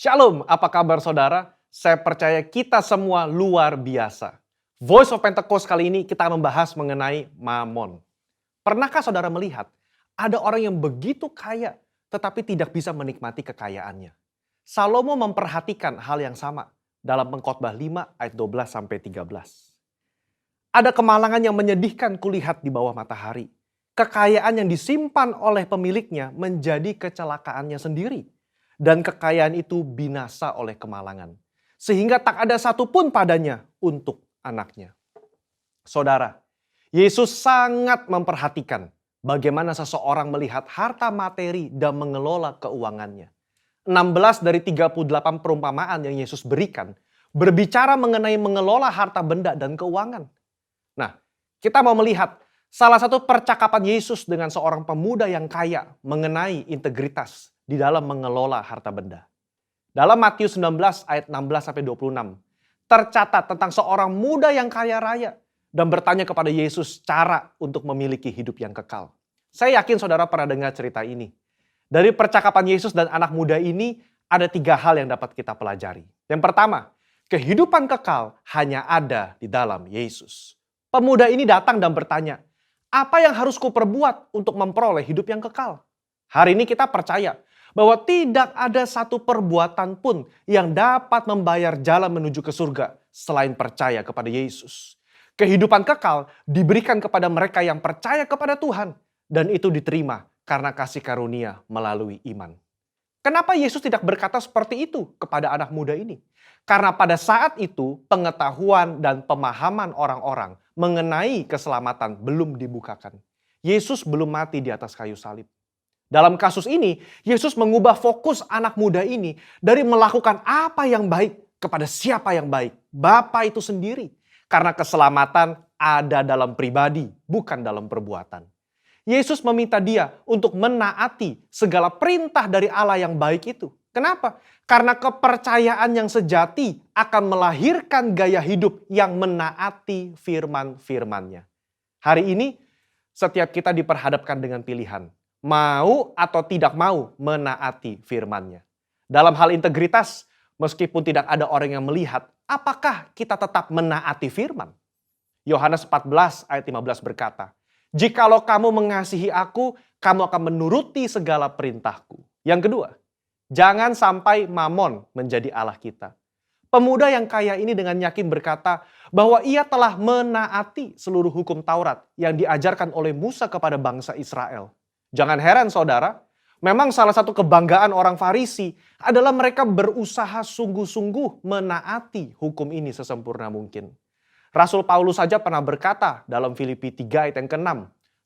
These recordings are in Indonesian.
Shalom, apa kabar saudara? Saya percaya kita semua luar biasa. Voice of Pentecost kali ini kita membahas mengenai mamon. Pernahkah saudara melihat ada orang yang begitu kaya tetapi tidak bisa menikmati kekayaannya? Salomo memperhatikan hal yang sama dalam Pengkhotbah 5 ayat 12 sampai 13. Ada kemalangan yang menyedihkan kulihat di bawah matahari. Kekayaan yang disimpan oleh pemiliknya menjadi kecelakaannya sendiri. Dan kekayaan itu binasa oleh kemalangan. Sehingga tak ada satupun padanya untuk anaknya. Saudara, Yesus sangat memperhatikan bagaimana seseorang melihat harta materi dan mengelola keuangannya. 16 dari 38 perumpamaan yang Yesus berikan berbicara mengenai mengelola harta benda dan keuangan. Nah, kita mau melihat salah satu percakapan Yesus dengan seorang pemuda yang kaya mengenai integritas di dalam mengelola harta benda. Dalam Matius 19 ayat 16 sampai 26 tercatat tentang seorang muda yang kaya raya dan bertanya kepada Yesus cara untuk memiliki hidup yang kekal. Saya yakin saudara pernah dengar cerita ini. Dari percakapan Yesus dan anak muda ini ada 3 hal yang dapat kita pelajari. Yang pertama, kehidupan kekal hanya ada di dalam Yesus. Pemuda ini datang dan bertanya, apa yang harus kuperbuat untuk memperoleh hidup yang kekal? Hari ini kita percaya bahwa tidak ada satu perbuatan pun yang dapat membayar jalan menuju ke surga selain percaya kepada Yesus. Kehidupan kekal diberikan kepada mereka yang percaya kepada Tuhan dan itu diterima karena kasih karunia melalui iman. Kenapa Yesus tidak berkata seperti itu kepada anak muda ini? Karena pada saat itu pengetahuan dan pemahaman orang-orang mengenai keselamatan belum dibukakan. Yesus belum mati di atas kayu salib. Dalam kasus ini, Yesus mengubah fokus anak muda ini dari melakukan apa yang baik kepada siapa yang baik. Bapa itu sendiri. Karena keselamatan ada dalam pribadi, bukan dalam perbuatan. Yesus meminta dia untuk menaati segala perintah dari Allah yang baik itu. Kenapa? Karena kepercayaan yang sejati akan melahirkan gaya hidup yang menaati firman-firmannya. Hari ini, setiap kita diperhadapkan dengan pilihan. Mau atau tidak mau menaati firman-Nya. Dalam hal integritas, meskipun tidak ada orang yang melihat, apakah kita tetap menaati firman? Yohanes 14 ayat 15 berkata, jikalau kamu mengasihi aku, kamu akan menuruti segala perintahku. Yang kedua, jangan sampai mamon menjadi Allah kita. Pemuda yang kaya ini dengan yakin berkata bahwa ia telah menaati seluruh hukum Taurat yang diajarkan oleh Musa kepada bangsa Israel. Jangan heran saudara, memang salah satu kebanggaan orang Farisi adalah mereka berusaha sungguh-sungguh menaati hukum ini sesempurna mungkin. Rasul Paulus saja pernah berkata dalam Filipi 3 ayat yang ke-6,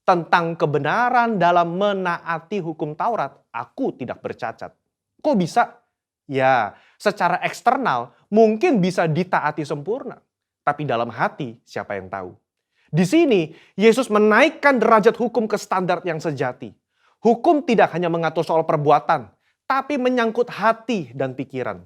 tentang kebenaran dalam menaati hukum Taurat, aku tidak bercacat. Kok bisa? Ya, secara eksternal mungkin bisa ditaati sempurna. Tapi dalam hati siapa yang tahu? Di sini, Yesus menaikkan derajat hukum ke standar yang sejati. Hukum tidak hanya mengatur soal perbuatan, tapi menyangkut hati dan pikiran.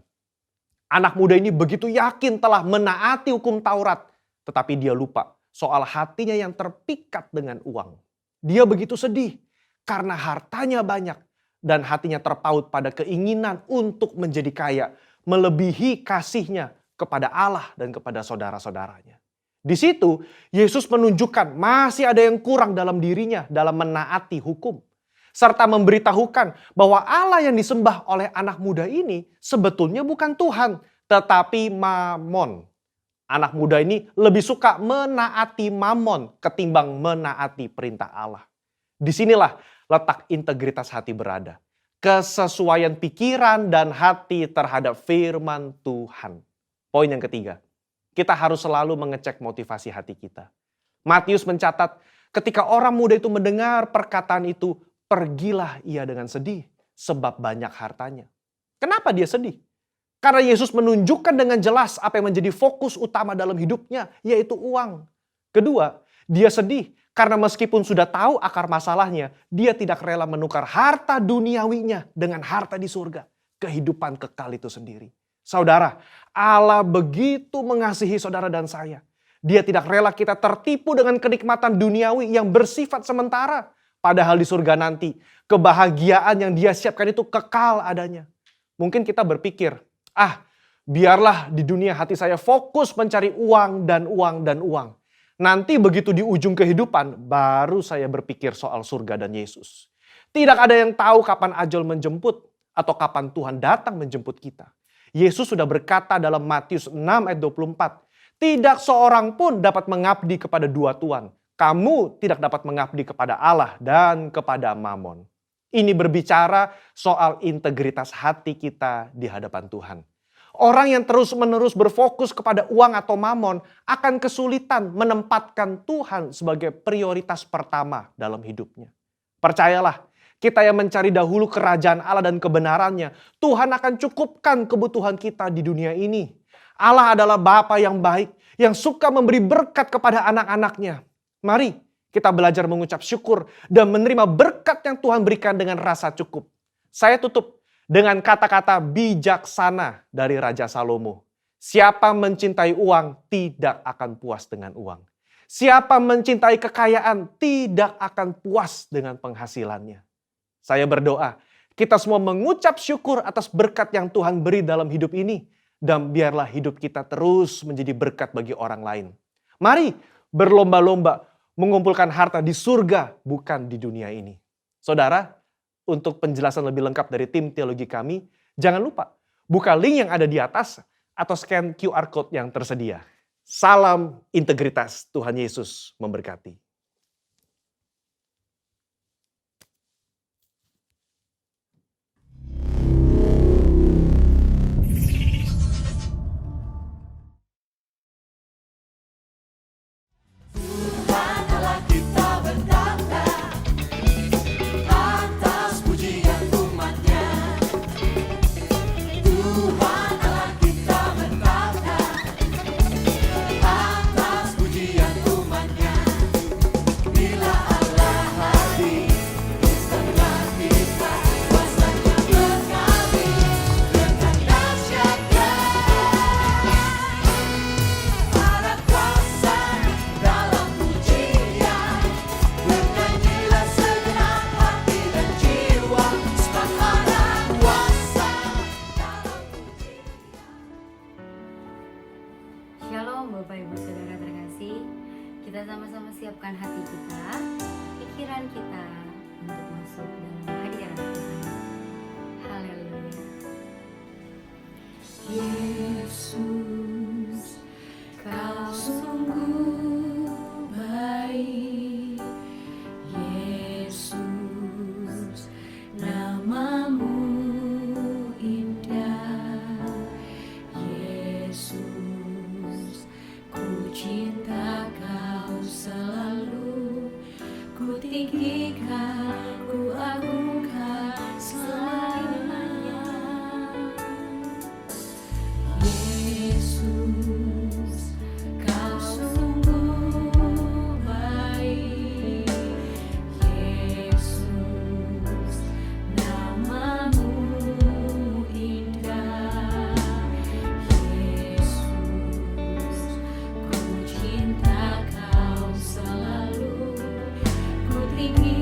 Anak muda ini begitu yakin telah menaati hukum Taurat, tetapi dia lupa soal hatinya yang terpikat dengan uang. Dia begitu sedih karena hartanya banyak dan hatinya terpaut pada keinginan untuk menjadi kaya, melebihi kasihnya kepada Allah dan kepada saudara-saudaranya. Di situ, Yesus menunjukkan masih ada yang kurang dalam dirinya dalam menaati hukum. Serta memberitahukan bahwa Allah yang disembah oleh anak muda ini sebetulnya bukan Tuhan, tetapi mamon. Anak muda ini lebih suka menaati mamon ketimbang menaati perintah Allah. Disinilah letak integritas hati berada. Kesesuaian pikiran dan hati terhadap firman Tuhan. Poin yang ketiga. Kita harus selalu mengecek motivasi hati kita. Matius mencatat, ketika orang muda itu mendengar perkataan itu, pergilah ia dengan sedih, sebab banyak hartanya. Kenapa dia sedih? Karena Yesus menunjukkan dengan jelas apa yang menjadi fokus utama dalam hidupnya, yaitu uang. Kedua, dia sedih karena meskipun sudah tahu akar masalahnya, dia tidak rela menukar harta duniawinya dengan harta di surga. Kehidupan kekal itu sendiri. Saudara, Allah begitu mengasihi saudara dan saya. Dia tidak rela kita tertipu dengan kenikmatan duniawi yang bersifat sementara. Padahal di surga nanti, kebahagiaan yang dia siapkan itu kekal adanya. Mungkin kita berpikir, biarlah di dunia hati saya fokus mencari uang dan uang dan uang. Nanti begitu di ujung kehidupan, baru saya berpikir soal surga dan Yesus. Tidak ada yang tahu kapan ajal menjemput atau kapan Tuhan datang menjemput kita. Yesus sudah berkata dalam Matius 6 ayat 24, tidak seorang pun dapat mengabdi kepada dua tuan. Kamu tidak dapat mengabdi kepada Allah dan kepada Mamon. Ini berbicara soal integritas hati kita di hadapan Tuhan. Orang yang terus-menerus berfokus kepada uang atau mamon akan kesulitan menempatkan Tuhan sebagai prioritas pertama dalam hidupnya. Percayalah, kita yang mencari dahulu kerajaan Allah dan kebenarannya, Tuhan akan cukupkan kebutuhan kita di dunia ini. Allah adalah Bapa yang baik, yang suka memberi berkat kepada anak-anaknya. Mari kita belajar mengucap syukur dan menerima berkat yang Tuhan berikan dengan rasa cukup. Saya tutup dengan kata-kata bijaksana dari Raja Salomo. Siapa mencintai uang tidak akan puas dengan uang. Siapa mencintai kekayaan tidak akan puas dengan penghasilannya. Saya berdoa, kita semua mengucap syukur atas berkat yang Tuhan beri dalam hidup ini. Dan biarlah hidup kita terus menjadi berkat bagi orang lain. Mari berlomba-lomba mengumpulkan harta di surga, bukan di dunia ini. Saudara, untuk penjelasan lebih lengkap dari tim teologi kami, jangan lupa buka link yang ada di atas atau scan QR Code yang tersedia. Salam integritas, Tuhan Yesus memberkati. Shalom Bapak Ibu Saudara terkasih, kita sama-sama siapkan hati kita, pikiran kita untuk masuk dalam hadirat Tuhan. Haleluya. Yesus, Kau sungguh baik. Yesus, namamu indah. Yesus, ku cinta Kau selalu, ku tinggikan, ku agungkan selamanya. Yesus, Kau sungguh baik. Yesus, namamu indah. Yesus, ku cinta Kau selalu, ku tinggi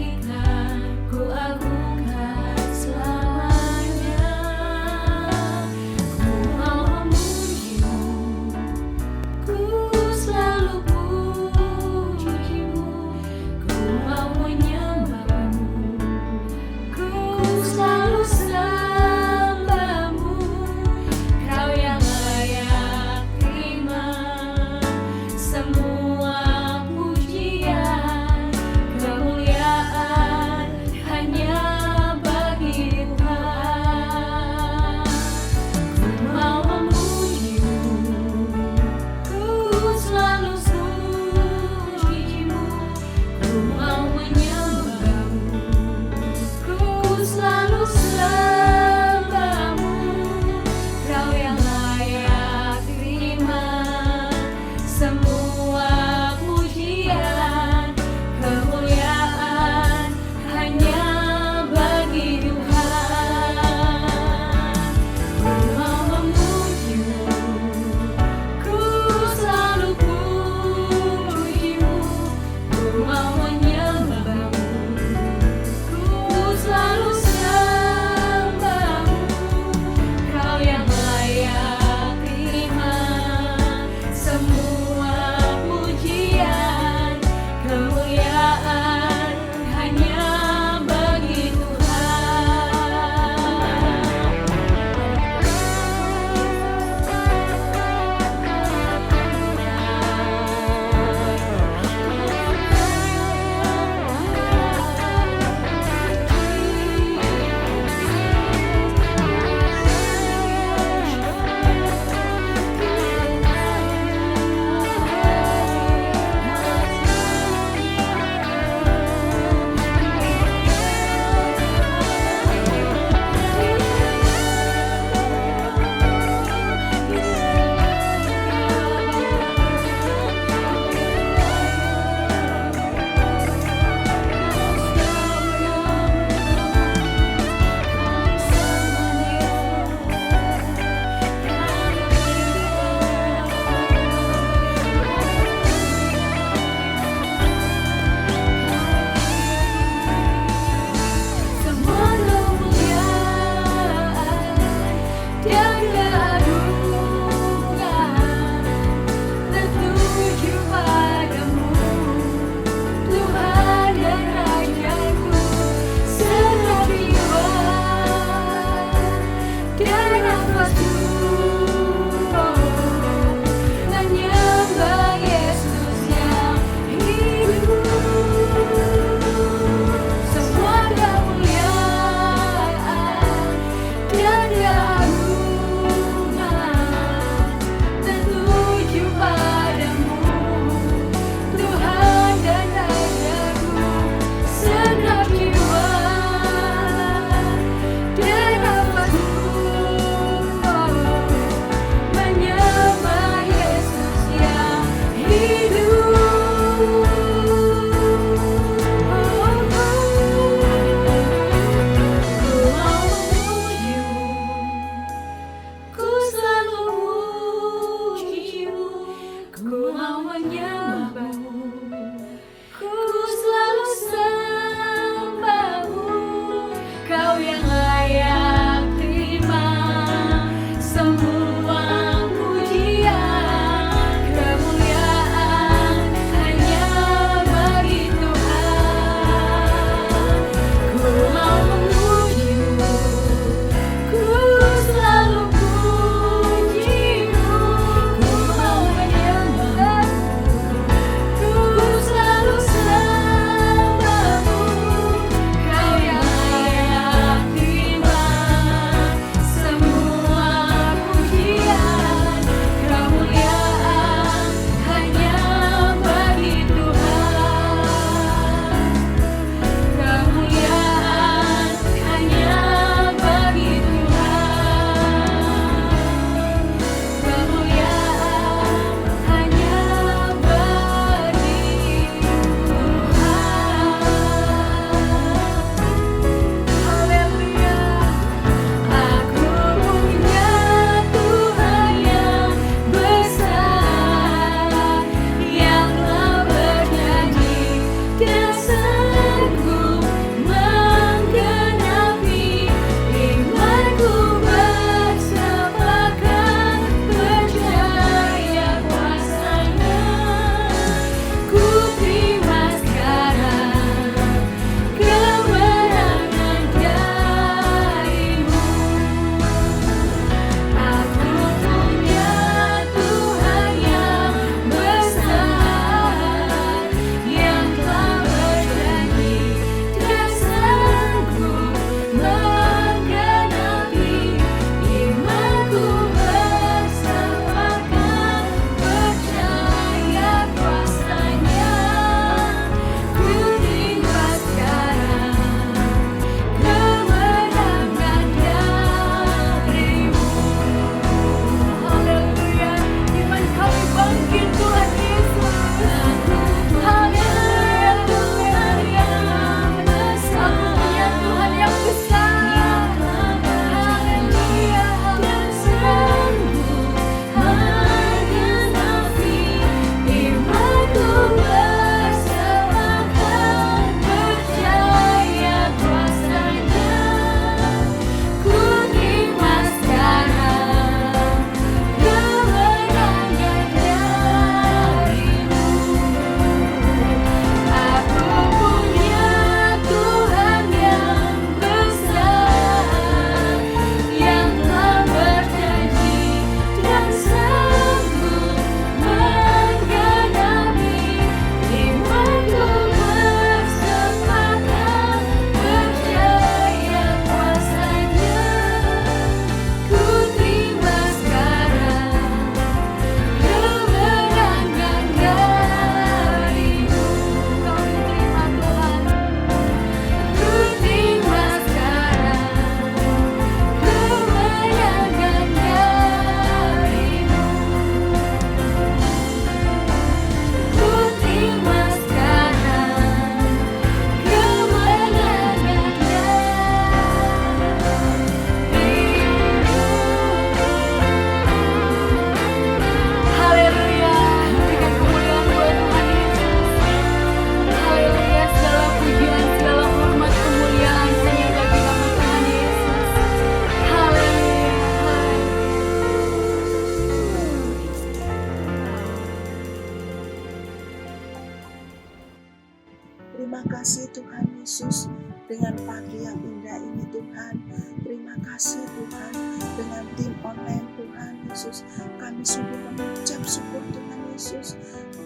Terima kasih Tuhan Yesus dengan pagi yang indah ini Tuhan. Terima kasih Tuhan dengan tim online Tuhan Yesus. Kami sungguh mengucap syukur Tuhan Yesus.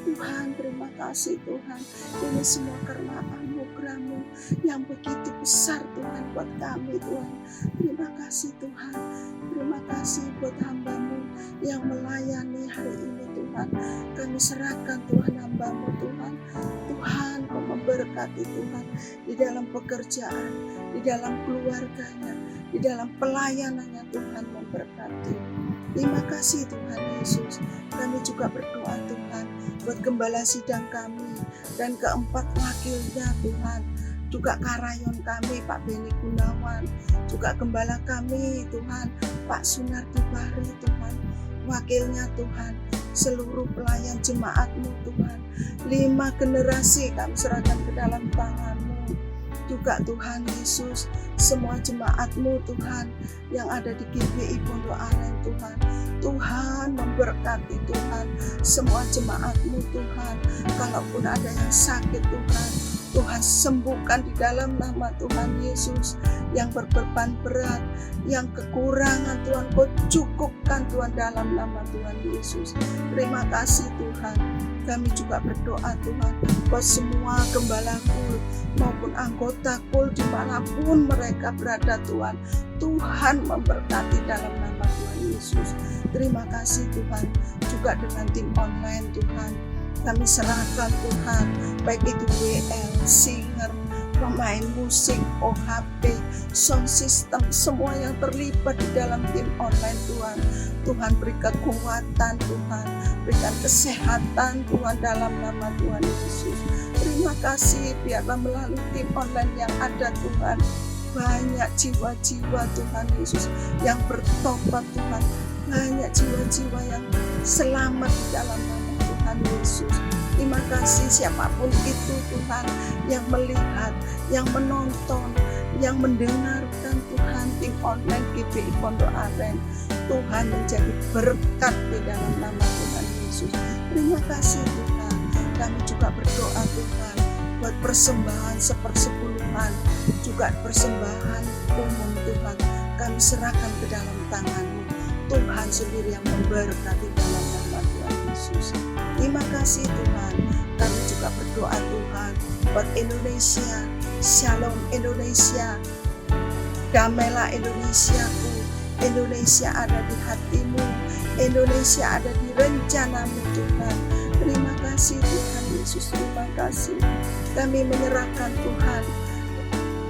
Tuhan terima kasih Tuhan. Ini semua karena anugerah-Mu yang begitu besar Tuhan buat kami Tuhan. Terima kasih Tuhan. Terima kasih buat hamba-Mu yang melayani hari ini Tuhan. Kami serahkan Tuhan hamba-Mu Tuhan. Tuhan Kau memberkati Tuhan di dalam pekerjaan, di dalam keluarganya, di dalam pelayanannya Tuhan memberkati. Terima kasih Tuhan Yesus. Kami juga berdoa Tuhan buat gembala sidang kami dan keempat wakilnya Tuhan. Juga karayon kami Pak Beni Gunawan, juga gembala kami Tuhan Pak Sunardi Bari Tuhan, wakilnya Tuhan, seluruh pelayan jemaat-Mu Tuhan, 5 generasi kami serahkan ke dalam tangan-Mu. Juga Tuhan Yesus, semua jemaat-Mu Tuhan yang ada di GBI Pondok Aren Tuhan. Tuhan memberkati Tuhan, semua jemaat-Mu Tuhan. Kalaupun ada yang sakit Tuhan, Tuhan sembuhkan di dalam nama Tuhan Yesus. Yang berbeban berat, yang kekurangan Tuhan Kau cukupkan Tuhan dalam nama Tuhan Yesus. Terima kasih Tuhan. Kami juga berdoa Tuhan buat semua gembala kul maupun anggota kul dimanapun mereka berada Tuhan. Tuhan memberkati dalam nama Tuhan Yesus. Terima kasih Tuhan. Juga dengan tim online Tuhan, kami serahkan Tuhan, baik itu WL, singer, pemain musik, OHP, sound system, semua yang terlibat di dalam tim online Tuhan. Tuhan beri kekuatan Tuhan, berikan kesehatan Tuhan dalam nama Tuhan Yesus. Terima kasih, biarlah melalui tim online yang ada Tuhan, banyak jiwa-jiwa Tuhan Yesus yang bertobat Tuhan, banyak jiwa-jiwa yang selamat di dalam nama Tuhan Yesus. Terima kasih siapapun itu Tuhan yang melihat, yang menonton, yang mendengarkan Tuhan tim online GBI Pondok Aren. Tuhan menjadi berkat di dalam nama Tuhan Yesus. Terima kasih Tuhan. Kami juga berdoa Tuhan buat persembahan 1/10, juga persembahan umum Tuhan. Kami serahkan ke dalam tangan-Mu. Tuhan sendiri yang memberkati dalam nama Tuhan Yesus. Terima kasih Tuhan. Kami juga berdoa Tuhan buat Indonesia. Shalom Indonesia. Damailah Indonesiaku. Indonesia ada di hati-Mu. Indonesia ada di rencana-Mu Tuhan. Terima kasih Tuhan Yesus. Terima kasih. Kami menyerahkan Tuhan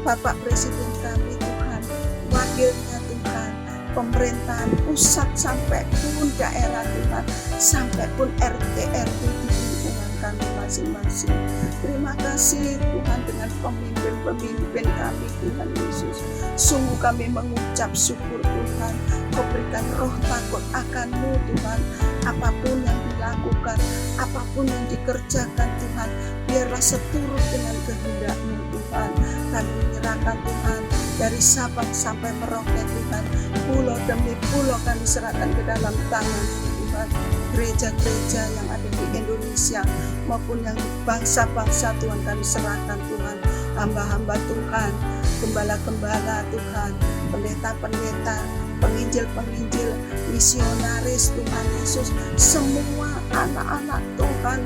Bapak Presiden kami Tuhan, wakilnya Tuhan, pemerintahan pusat sampai pun daerah Tuhan, sampai pun RT RW di lingkungan kami masing-masing. Terima kasih Tuhan dengan pemimpin-pemimpin kami Tuhan Yesus. Sungguh kami mengucap syukur Tuhan, Kau berikan roh takut akan-Mu Tuhan. Apapun yang dilakukan, apapun yang dikerjakan Tuhan, biarlah seturut dengan kehendak-Mu Tuhan. Kami menyerahkan Tuhan dari Sabang sampai Merauke Tuhan, pulau demi pulau kami serahkan ke dalam tangan Tuhan. Gereja-gereja yang ada di Indonesia maupun yang di bangsa-bangsa Tuhan kami serahkan Tuhan. Hamba-hamba Tuhan, gembala-gembala Tuhan, pendeta-pendeta, penginjil-penginjil, misionaris Tuhan Yesus, semua anak-anak Tuhan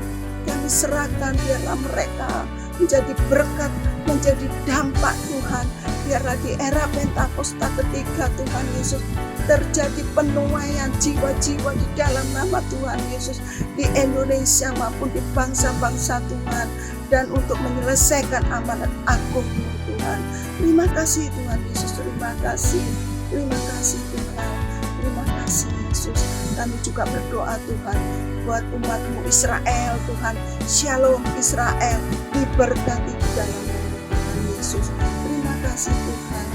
kami serahkan, biarlah mereka menjadi berkat, menjadi dampak Tuhan. Biarlah di era Pentakosta ketiga Tuhan Yesus terjadi penuaian jiwa-jiwa di dalam nama Tuhan Yesus di Indonesia maupun di bangsa-bangsa Tuhan, dan untuk menyelesaikan amanat agung Tuhan. Terima kasih Tuhan Yesus, terima kasih Tuhan, terima kasih Yesus. Kami juga berdoa Tuhan buat umat-Mu Israel Tuhan. Shalom Israel, diberkati di dalam nama Tuhan Yesus. Terima kasih Tuhan.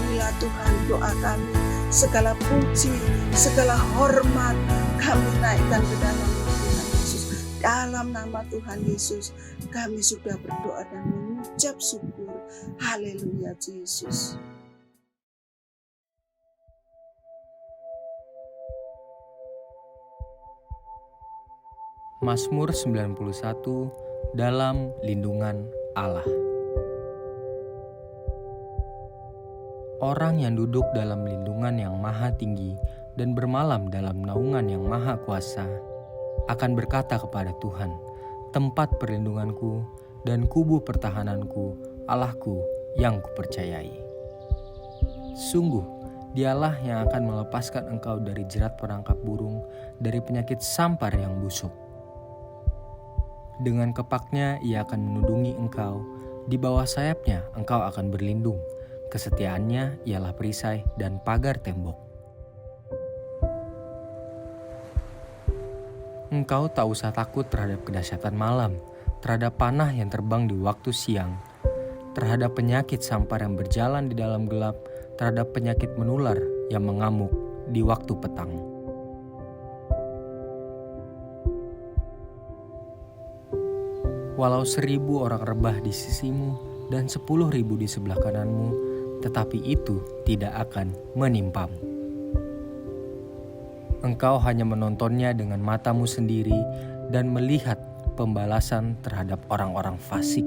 Inilah Tuhan doa kami. Segala puji, segala hormat kami naikkan ke dalam nama Tuhan Yesus. Dalam nama Tuhan Yesus kami sudah berdoa dan mengucap syukur. Haleluya Yesus. Mazmur 91, dalam lindungan Allah. Orang yang duduk dalam lindungan yang maha tinggi dan bermalam dalam naungan yang maha kuasa akan berkata kepada Tuhan, tempat perlindunganku dan kubu pertahananku, Allahku yang kupercayai. Sungguh, dialah yang akan melepaskan engkau dari jerat perangkap burung, dari penyakit sampar yang busuk. Dengan kepaknya ia akan menudungi engkau, di bawah sayapnya engkau akan berlindung. Kesetiaannya ialah perisai dan pagar tembok. Engkau tak usah takut terhadap kedahsyatan malam, terhadap panah yang terbang di waktu siang, terhadap penyakit sampar yang berjalan di dalam gelap, terhadap penyakit menular yang mengamuk di waktu petang. Walau 1.000 orang rebah di sisimu dan 10.000 di sebelah kananmu, tetapi itu tidak akan menimpamu. Engkau hanya menontonnya dengan matamu sendiri dan melihat pembalasan terhadap orang-orang fasik.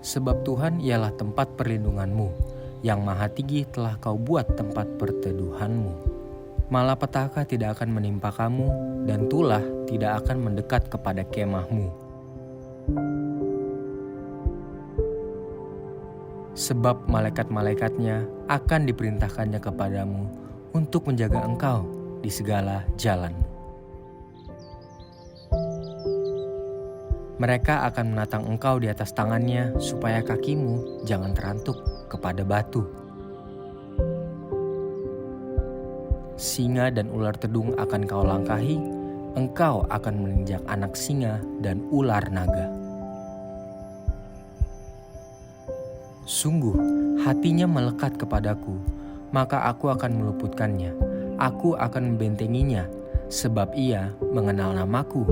Sebab Tuhan ialah tempat perlindunganmu, yang maha tinggi telah kau buat tempat perteduhanmu. Malapetaka tidak akan menimpa kamu, dan tulah tidak akan mendekat kepada kemahmu. Sebab malaikat-malaikatnya akan diperintahkannya kepadamu untuk menjaga engkau di segala jalanmu. Mereka akan menatang engkau di atas tangannya supaya kakimu jangan terantuk kepada batu. Singa dan ular tedung akan kau langkahi, engkau akan menginjak anak singa dan ular naga. Sungguh, hatinya melekat kepadaku, maka aku akan meluputkannya. Aku akan membentenginya, sebab ia mengenal namaku.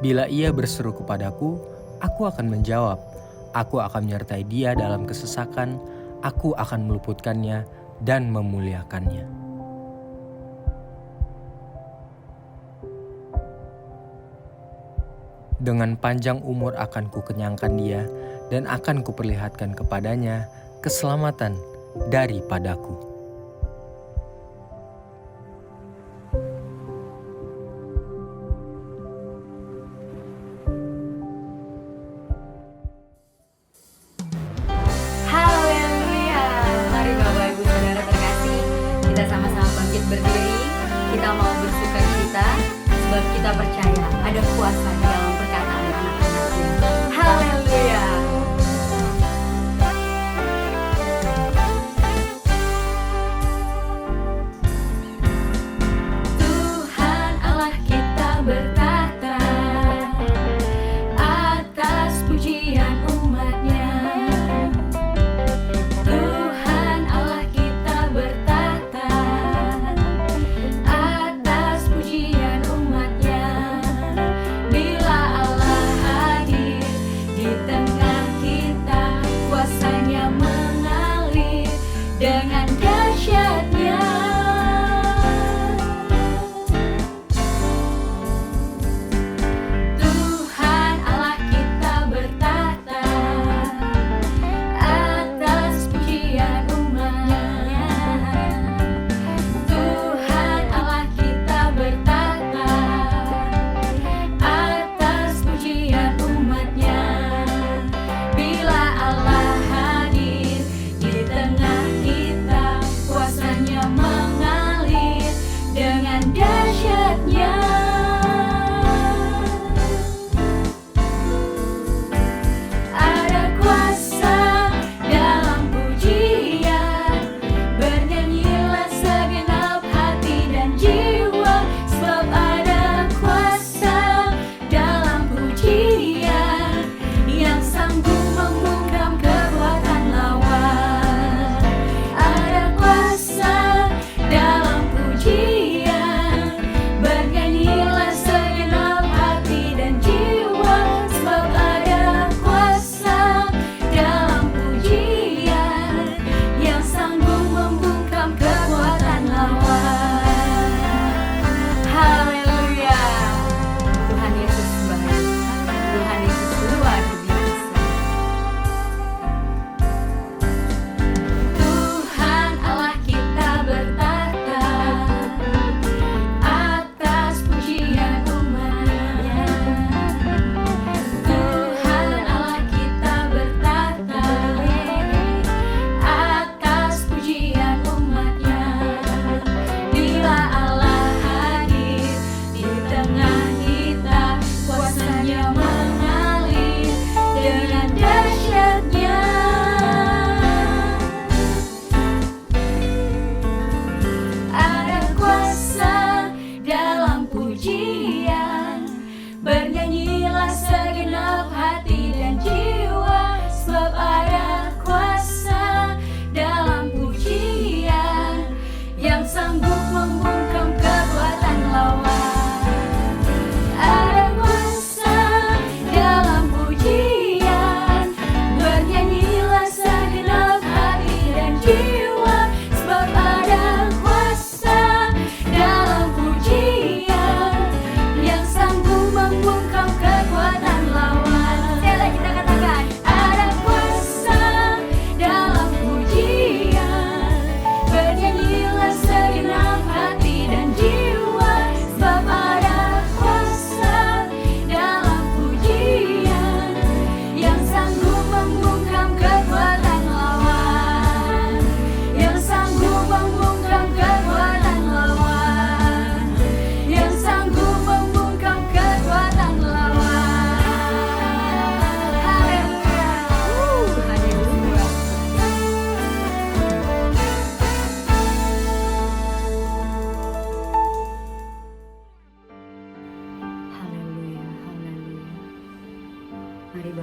Bila ia berseru kepadaku, aku akan menjawab. Aku akan menyertai dia dalam kesesakan, aku akan meluputkannya dan memuliakannya. Dengan panjang umur akan kukenyangkan dia dan akan kuperlihatkan kepadanya keselamatan daripadaku. Haleluya. Mari Bapak Ibu Saudara terkasih, kita sama-sama bangkit berdiri. Kita mau bersukacita sebab kita percaya ada kuasa di dalam perkataan anak-anaknya. Haleluya. Tuhan Allah kita bertata atas pujian umatnya. Tuhan Allah kita bertata atas pujian umatnya. Bila Allah hadir di tengah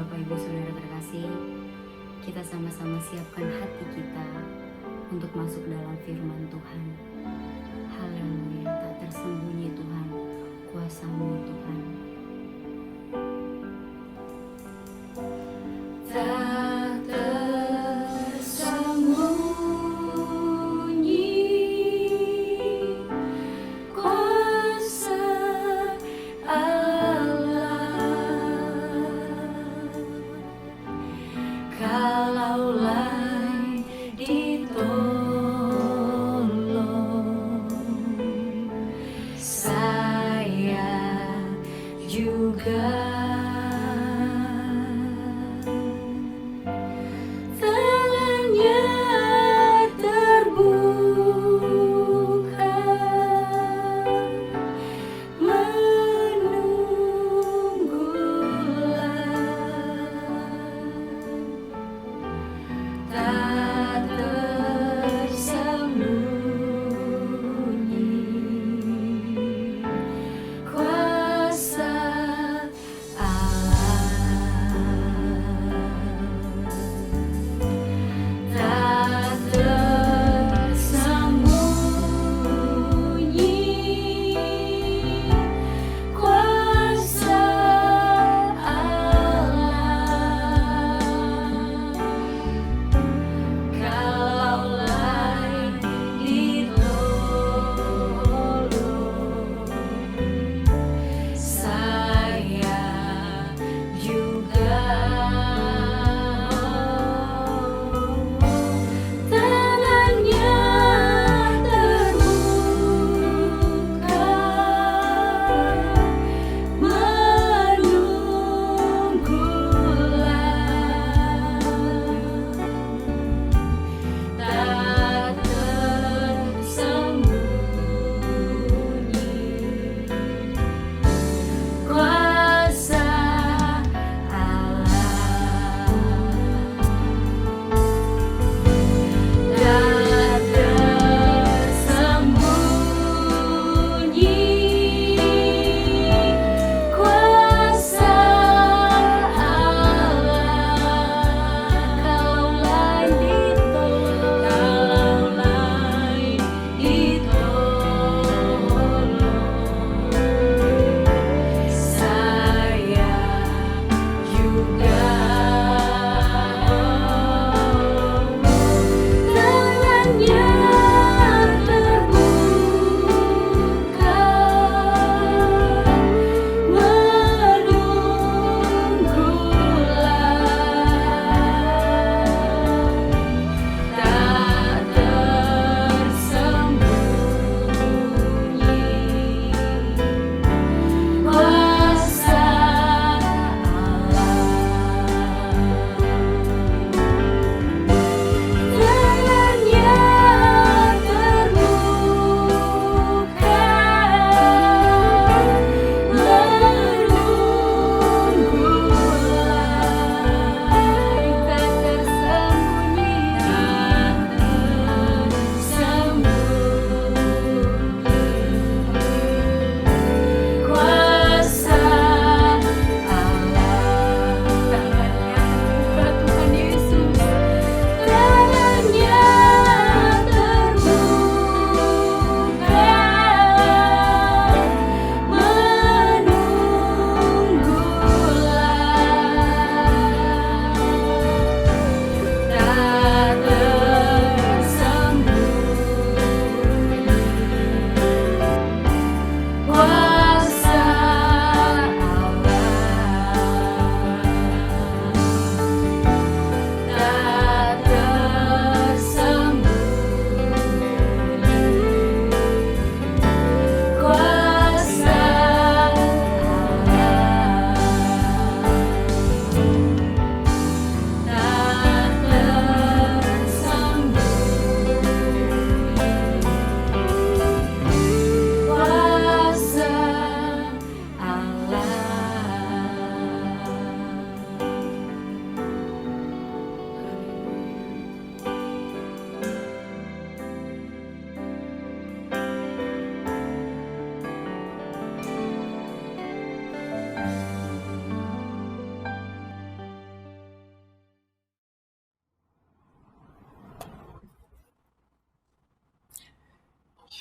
Bapak Ibu Saudara terkasih, kita sama-sama siapkan hati kita untuk masuk dalam firman Tuhan. Haleluya, tak tersembunyi Tuhan, kuasa-Mu Tuhan. Tak tersembunyi kuasa Allah, kalaulah ditolong, saya juga tangannya terbuka, menunggulah, tak tersembunyi kuasa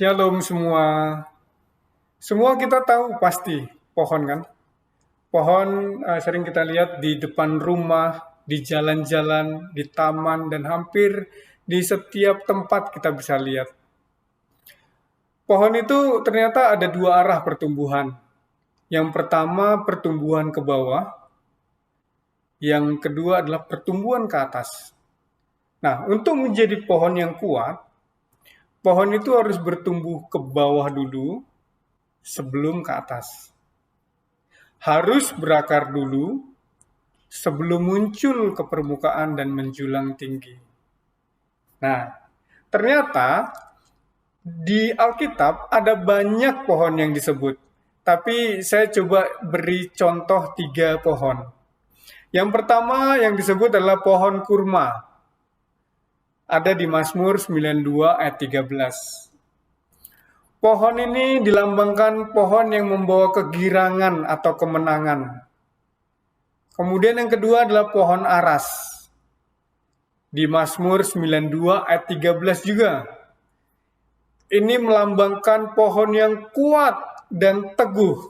Shalom semua. Semua kita tahu pasti pohon kan? Pohon sering kita lihat di depan rumah, di jalan-jalan, di taman, dan hampir di setiap tempat kita bisa lihat. Pohon itu ternyata ada dua arah pertumbuhan. Yang pertama pertumbuhan ke bawah, yang kedua adalah pertumbuhan ke atas. Nah, untuk menjadi pohon yang kuat, pohon itu harus bertumbuh ke bawah dulu sebelum ke atas. Harus berakar dulu sebelum muncul ke permukaan dan menjulang tinggi. Nah, ternyata di Alkitab ada banyak pohon yang disebut, tapi saya coba beri contoh 3 pohon. Yang pertama yang disebut adalah pohon kurma. Ada di Mazmur 92 ayat 13. Pohon ini dilambangkan pohon yang membawa kegirangan atau kemenangan. Kemudian yang kedua adalah pohon aras. Di Mazmur 92 ayat 13 juga. Ini melambangkan pohon yang kuat dan teguh.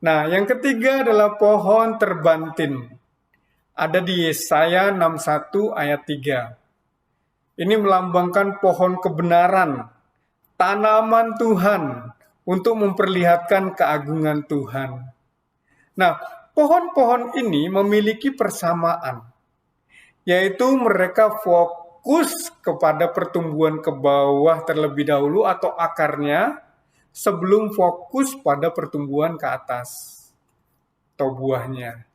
Nah, yang ketiga adalah pohon terbantin. Ada di Yesaya 61 ayat 3. Ini melambangkan pohon kebenaran, tanaman Tuhan untuk memperlihatkan keagungan Tuhan. Nah, pohon-pohon ini memiliki persamaan, yaitu mereka fokus kepada pertumbuhan ke bawah terlebih dahulu atau akarnya sebelum fokus pada pertumbuhan ke atas atau buahnya.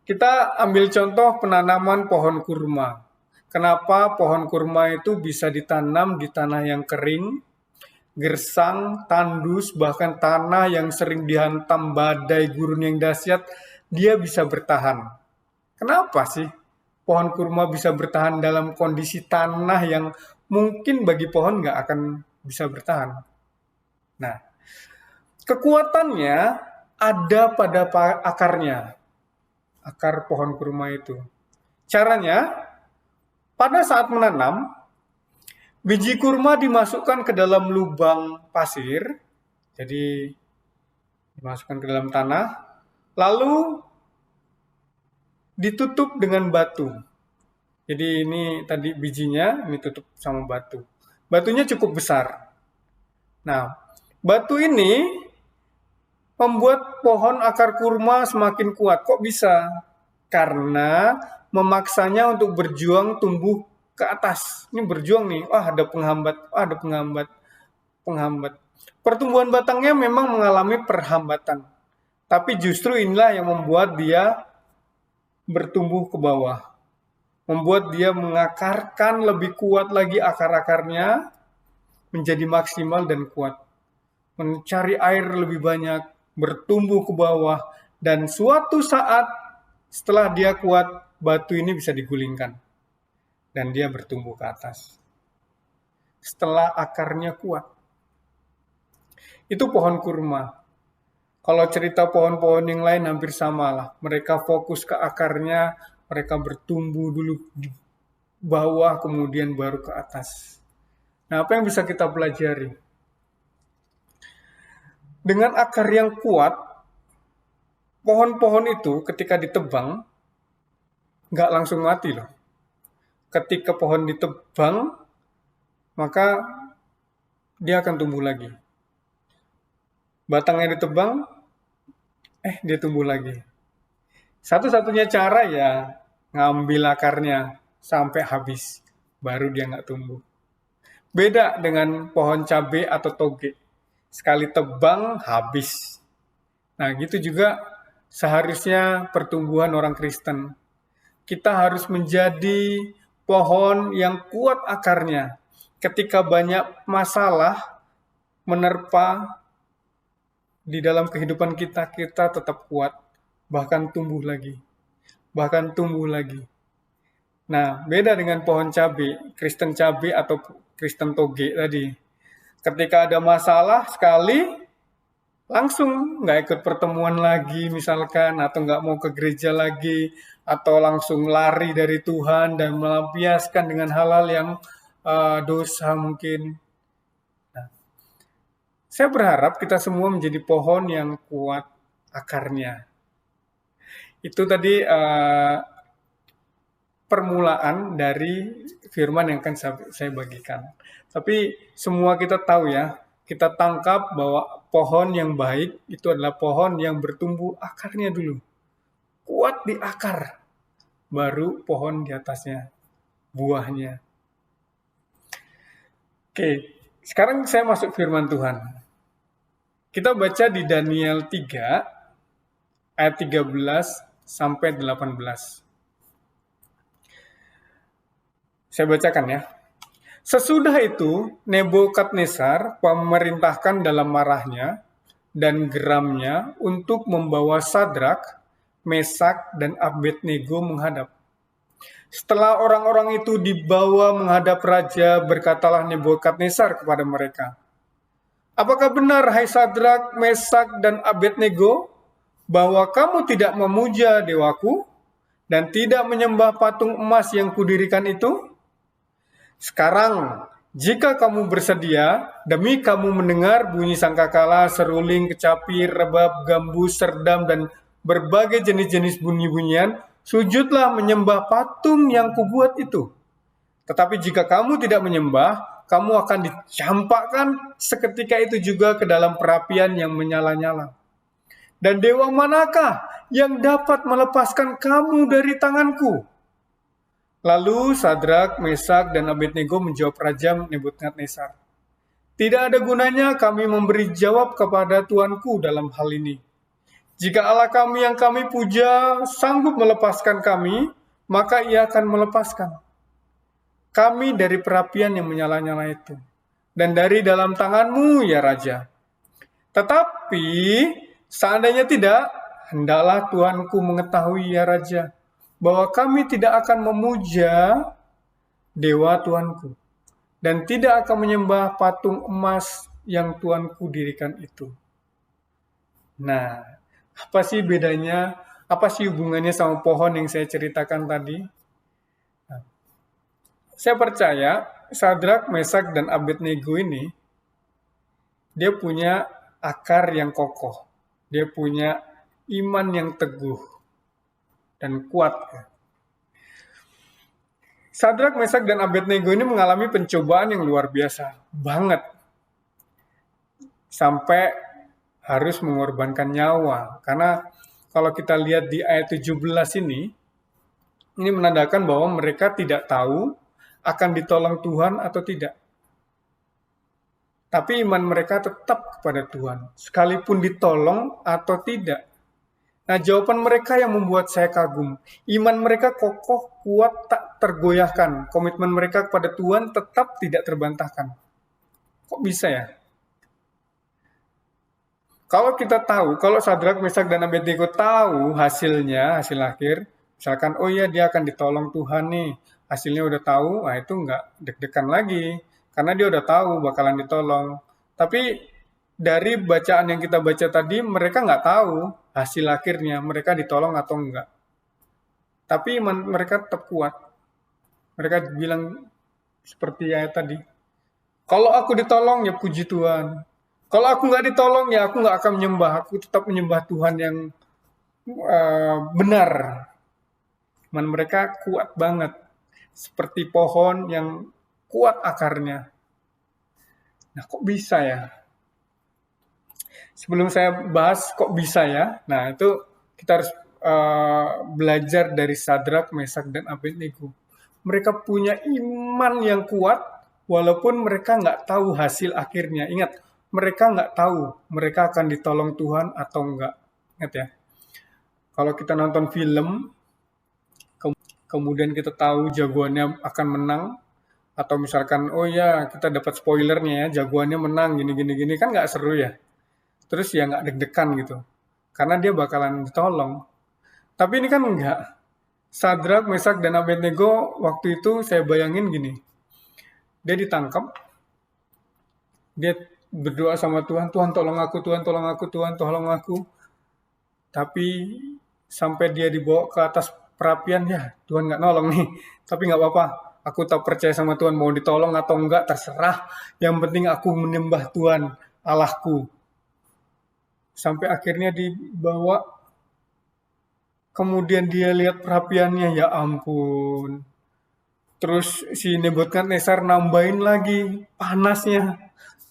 Kita ambil contoh penanaman pohon kurma. Kenapa pohon kurma itu bisa ditanam di tanah yang kering, gersang, tandus, bahkan tanah yang sering dihantam badai gurun yang dahsyat, dia bisa bertahan. Kenapa sih pohon kurma bisa bertahan dalam kondisi tanah yang mungkin bagi pohon nggak akan bisa bertahan? Nah, kekuatannya ada pada akarnya, akar pohon kurma itu. Caranya, pada saat menanam, biji kurma dimasukkan ke dalam lubang pasir, jadi dimasukkan ke dalam tanah, lalu ditutup dengan batu. Jadi ini tadi bijinya, ini tutup sama batu. Batunya cukup besar. Nah, batu ini membuat pohon akar kurma semakin kuat. Kok bisa? Karena memaksanya untuk berjuang tumbuh ke atas. Ini berjuang nih, ada penghambat. Pertumbuhan batangnya memang mengalami perhambatan. Tapi justru inilah yang membuat dia bertumbuh ke bawah. Membuat dia mengakarkan lebih kuat lagi akar-akarnya menjadi maksimal dan kuat. Mencari air lebih banyak, bertumbuh ke bawah, dan suatu saat setelah dia kuat, batu ini bisa digulingkan dan dia bertumbuh ke atas. Setelah akarnya kuat. Itu pohon kurma. Kalau cerita pohon-pohon yang lain hampir sama lah. Mereka fokus ke akarnya, mereka bertumbuh dulu di bawah, kemudian baru ke atas. Nah, apa yang bisa kita pelajari? Dengan akar yang kuat, pohon-pohon itu ketika ditebang, nggak langsung mati loh. Ketika pohon ditebang, maka dia akan tumbuh lagi. Batangnya ditebang, dia tumbuh lagi. Satu-satunya cara ya ngambil akarnya sampai habis, baru dia nggak tumbuh. Beda dengan pohon cabai atau toge. Sekali tebang, habis. Nah, gitu juga seharusnya pertumbuhan orang Kristen. Kita harus menjadi pohon yang kuat akarnya. Ketika banyak masalah menerpa di dalam kehidupan kita, kita tetap kuat. Bahkan tumbuh lagi. Nah, beda dengan pohon cabai, Kristen cabai atau Kristen toge tadi. Ketika ada masalah sekali, langsung nggak ikut pertemuan lagi misalkan, atau nggak mau ke gereja lagi, atau langsung lari dari Tuhan dan melampiaskan dengan hal-hal yang dosa mungkin. Saya berharap kita semua menjadi pohon yang kuat akarnya. Itu tadi permulaan dari firman yang akan saya bagikan. Tapi semua kita tahu ya, kita tangkap bahwa pohon yang baik itu adalah pohon yang bertumbuh akarnya dulu. Kuat di akar, baru pohon di atasnya, buahnya. Oke, sekarang saya masuk firman Tuhan. Kita baca di Daniel 3, ayat 13 sampai 18. Saya bacakan ya. Sesudah itu, Nebukadnezar memerintahkan dalam marahnya dan geramnya untuk membawa Sadrak, Mesak, dan Abednego menghadap. Setelah orang-orang itu dibawa menghadap raja, berkatalah Nebukadnezar kepada mereka, apakah benar, hai Sadrak, Mesak, dan Abednego, bahwa kamu tidak memuja dewaku dan tidak menyembah patung emas yang kudirikan itu? Sekarang, jika kamu bersedia, demi kamu mendengar bunyi sangkakala, seruling, kecapi, rebab, gambus, serdam, dan berbagai jenis-jenis bunyi-bunyian, sujudlah menyembah patung yang kubuat itu. Tetapi jika kamu tidak menyembah, kamu akan dicampakkan seketika itu juga ke dalam perapian yang menyala-nyala. Dan dewa manakah yang dapat melepaskan kamu dari tanganku? Lalu Sadrak, Mesak, dan Abednego menjawab Raja Nebukadnezar, tidak ada gunanya kami memberi jawab kepada Tuanku dalam hal ini. Jika Allah kami yang kami puja sanggup melepaskan kami, maka ia akan melepaskan kami dari perapian yang menyala-nyala itu, dan dari dalam tanganmu, ya Raja. Tetapi, seandainya tidak, hendaklah Tuanku mengetahui, ya Raja, bahwa kami tidak akan memuja dewa Tuanku, dan tidak akan menyembah patung emas yang Tuanku dirikan itu. Nah, apa sih bedanya, apa sih hubungannya sama pohon yang saya ceritakan tadi? Saya percaya Sadrak, Mesak, dan Abednego ini, dia punya akar yang kokoh. Dia punya iman yang teguh dan kuat. Sadrak, Mesak, dan Abednego ini mengalami pencobaan yang luar biasa. Banget. Sampai harus mengorbankan nyawa. Karena kalau kita lihat di ayat 17 ini menandakan bahwa mereka tidak tahu akan ditolong Tuhan atau tidak. Tapi iman mereka tetap kepada Tuhan, sekalipun ditolong atau tidak. Nah, jawaban mereka yang membuat saya kagum. Iman mereka kokoh, kuat, tak tergoyahkan. Komitmen mereka kepada Tuhan tetap tidak terbantahkan. Kok bisa ya? Kalau kita tahu, kalau Sadrak, Mesak, dan Abednego tahu hasilnya, hasil akhir, misalkan, oh iya dia akan ditolong Tuhan nih, hasilnya udah tahu, nah itu nggak deg-degan lagi. Karena dia udah tahu bakalan ditolong. Tapi dari bacaan yang kita baca tadi, mereka nggak tahu hasil akhirnya, mereka ditolong atau enggak. Tapi iman mereka tetap kuat. Mereka bilang seperti ayat tadi, kalau aku ditolong ya puji Tuhan. Kalau aku nggak ditolong ya aku nggak akan menyembah. Aku tetap menyembah Tuhan yang benar. Iman mereka kuat banget. Seperti pohon yang kuat akarnya. Nah, kok bisa ya? Sebelum saya bahas kok bisa ya, nah itu kita harus belajar dari Sadrak, Mesak, dan Abednego. Mereka punya iman yang kuat, walaupun mereka nggak tahu hasil akhirnya. Ingat, mereka nggak tahu mereka akan ditolong Tuhan atau enggak. Ingat ya, kalau kita nonton film, kemudian kita tahu jagoannya akan menang, atau misalkan, oh ya kita dapat spoilernya ya, jagoannya menang, gini, kan nggak seru ya. Terus ya nggak deg-degan gitu, karena dia bakalan ditolong. Tapi ini kan enggak. Sadrak, Mesak, dan Abednego waktu itu saya bayangin gini, dia ditangkap, dia berdoa sama Tuhan, Tuhan tolong aku, Tuhan tolong aku, Tuhan tolong aku. Tapi sampai dia dibawa ke atas perapian, ya Tuhan nggak nolong nih. Tapi nggak apa-apa, aku tak percaya sama Tuhan, mau ditolong atau enggak terserah. Yang penting aku menyembah Tuhan, Allahku. Sampai akhirnya dibawa, kemudian dia lihat perapiannya, ya ampun. Terus si Nebukadnezar nambahin lagi panasnya,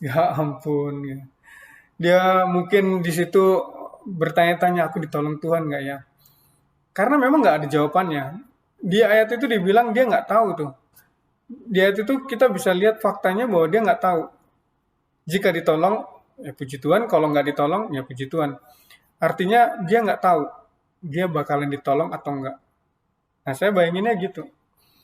ya ampun. Dia mungkin di situ bertanya-tanya, aku ditolong Tuhan nggak ya? Karena memang nggak ada jawabannya. Di ayat itu dibilang dia nggak tahu tuh. Di ayat itu kita bisa lihat faktanya bahwa dia nggak tahu. Jika ditolong, ya puji Tuhan. Kalau nggak ditolong, ya puji Tuhan. Artinya dia nggak tahu dia bakalan ditolong atau enggak. Nah, saya bayanginnya gitu.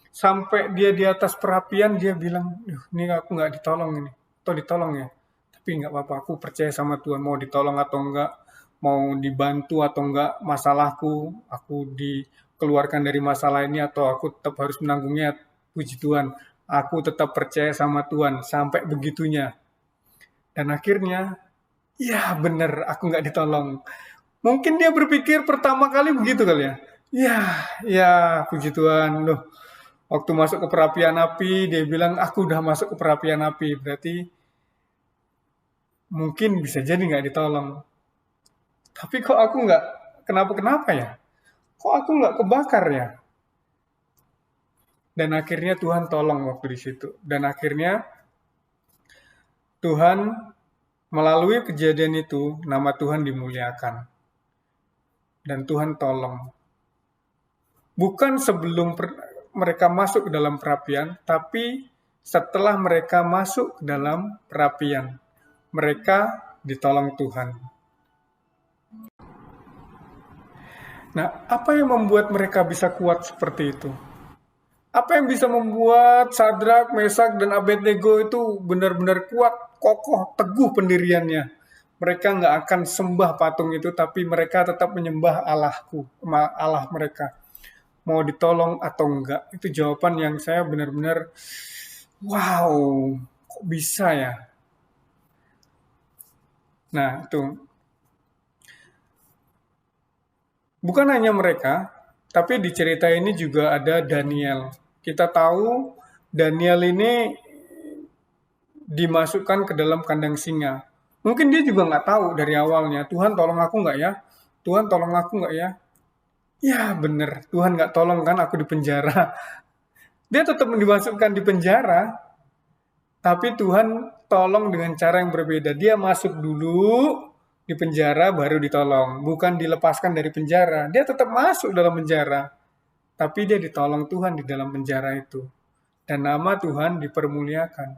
Sampai dia di atas perapian, dia bilang, ini aku nggak ditolong ini. Atau ditolong ya. Tapi nggak apa-apa, aku percaya sama Tuhan. Mau ditolong atau enggak, mau dibantu atau enggak masalahku, aku dikeluarkan dari masalah ini atau aku tetap harus menanggungnya, puji Tuhan. Aku tetap percaya sama Tuhan. Sampai begitunya. Dan akhirnya, ya bener, aku nggak ditolong. Mungkin dia berpikir pertama kali begitu kali ya. Ya, puji Tuhan. Loh, waktu masuk ke perapian api, dia bilang, aku udah masuk ke perapian api. Berarti mungkin bisa jadi nggak ditolong. Tapi kok aku nggak kenapa-kenapa ya? Kok aku nggak kebakar ya? Dan akhirnya Tuhan tolong waktu di situ. Dan akhirnya Tuhan melalui kejadian itu, nama Tuhan dimuliakan. Dan Tuhan tolong. Bukan sebelum mereka masuk ke dalam perapian, tapi setelah mereka masuk ke dalam perapian, mereka ditolong Tuhan. Nah, apa yang membuat mereka bisa kuat seperti itu? Apa yang bisa membuat Sadrak, Mesak, dan Abednego itu benar-benar kuat, kokoh, teguh pendiriannya? Mereka nggak akan sembah patung itu, tapi mereka tetap menyembah Allahku, Allah mereka. Mau ditolong atau enggak? Itu jawaban yang saya benar-benar, wow, kok bisa ya? Nah, itu. Bukan hanya mereka, tapi di cerita ini juga ada Daniel. Kita tahu Daniel ini dimasukkan ke dalam kandang singa. Mungkin dia juga nggak tahu dari awalnya, Tuhan tolong aku nggak ya? Tuhan tolong aku nggak ya? Ya bener, Tuhan nggak tolong kan aku di penjara. Dia tetap dimasukkan di penjara, tapi Tuhan tolong dengan cara yang berbeda. Dia masuk dulu di penjara baru ditolong. Bukan dilepaskan dari penjara. Dia tetap masuk dalam penjara. Tapi dia ditolong Tuhan di dalam penjara itu. Dan nama Tuhan dipermuliakan.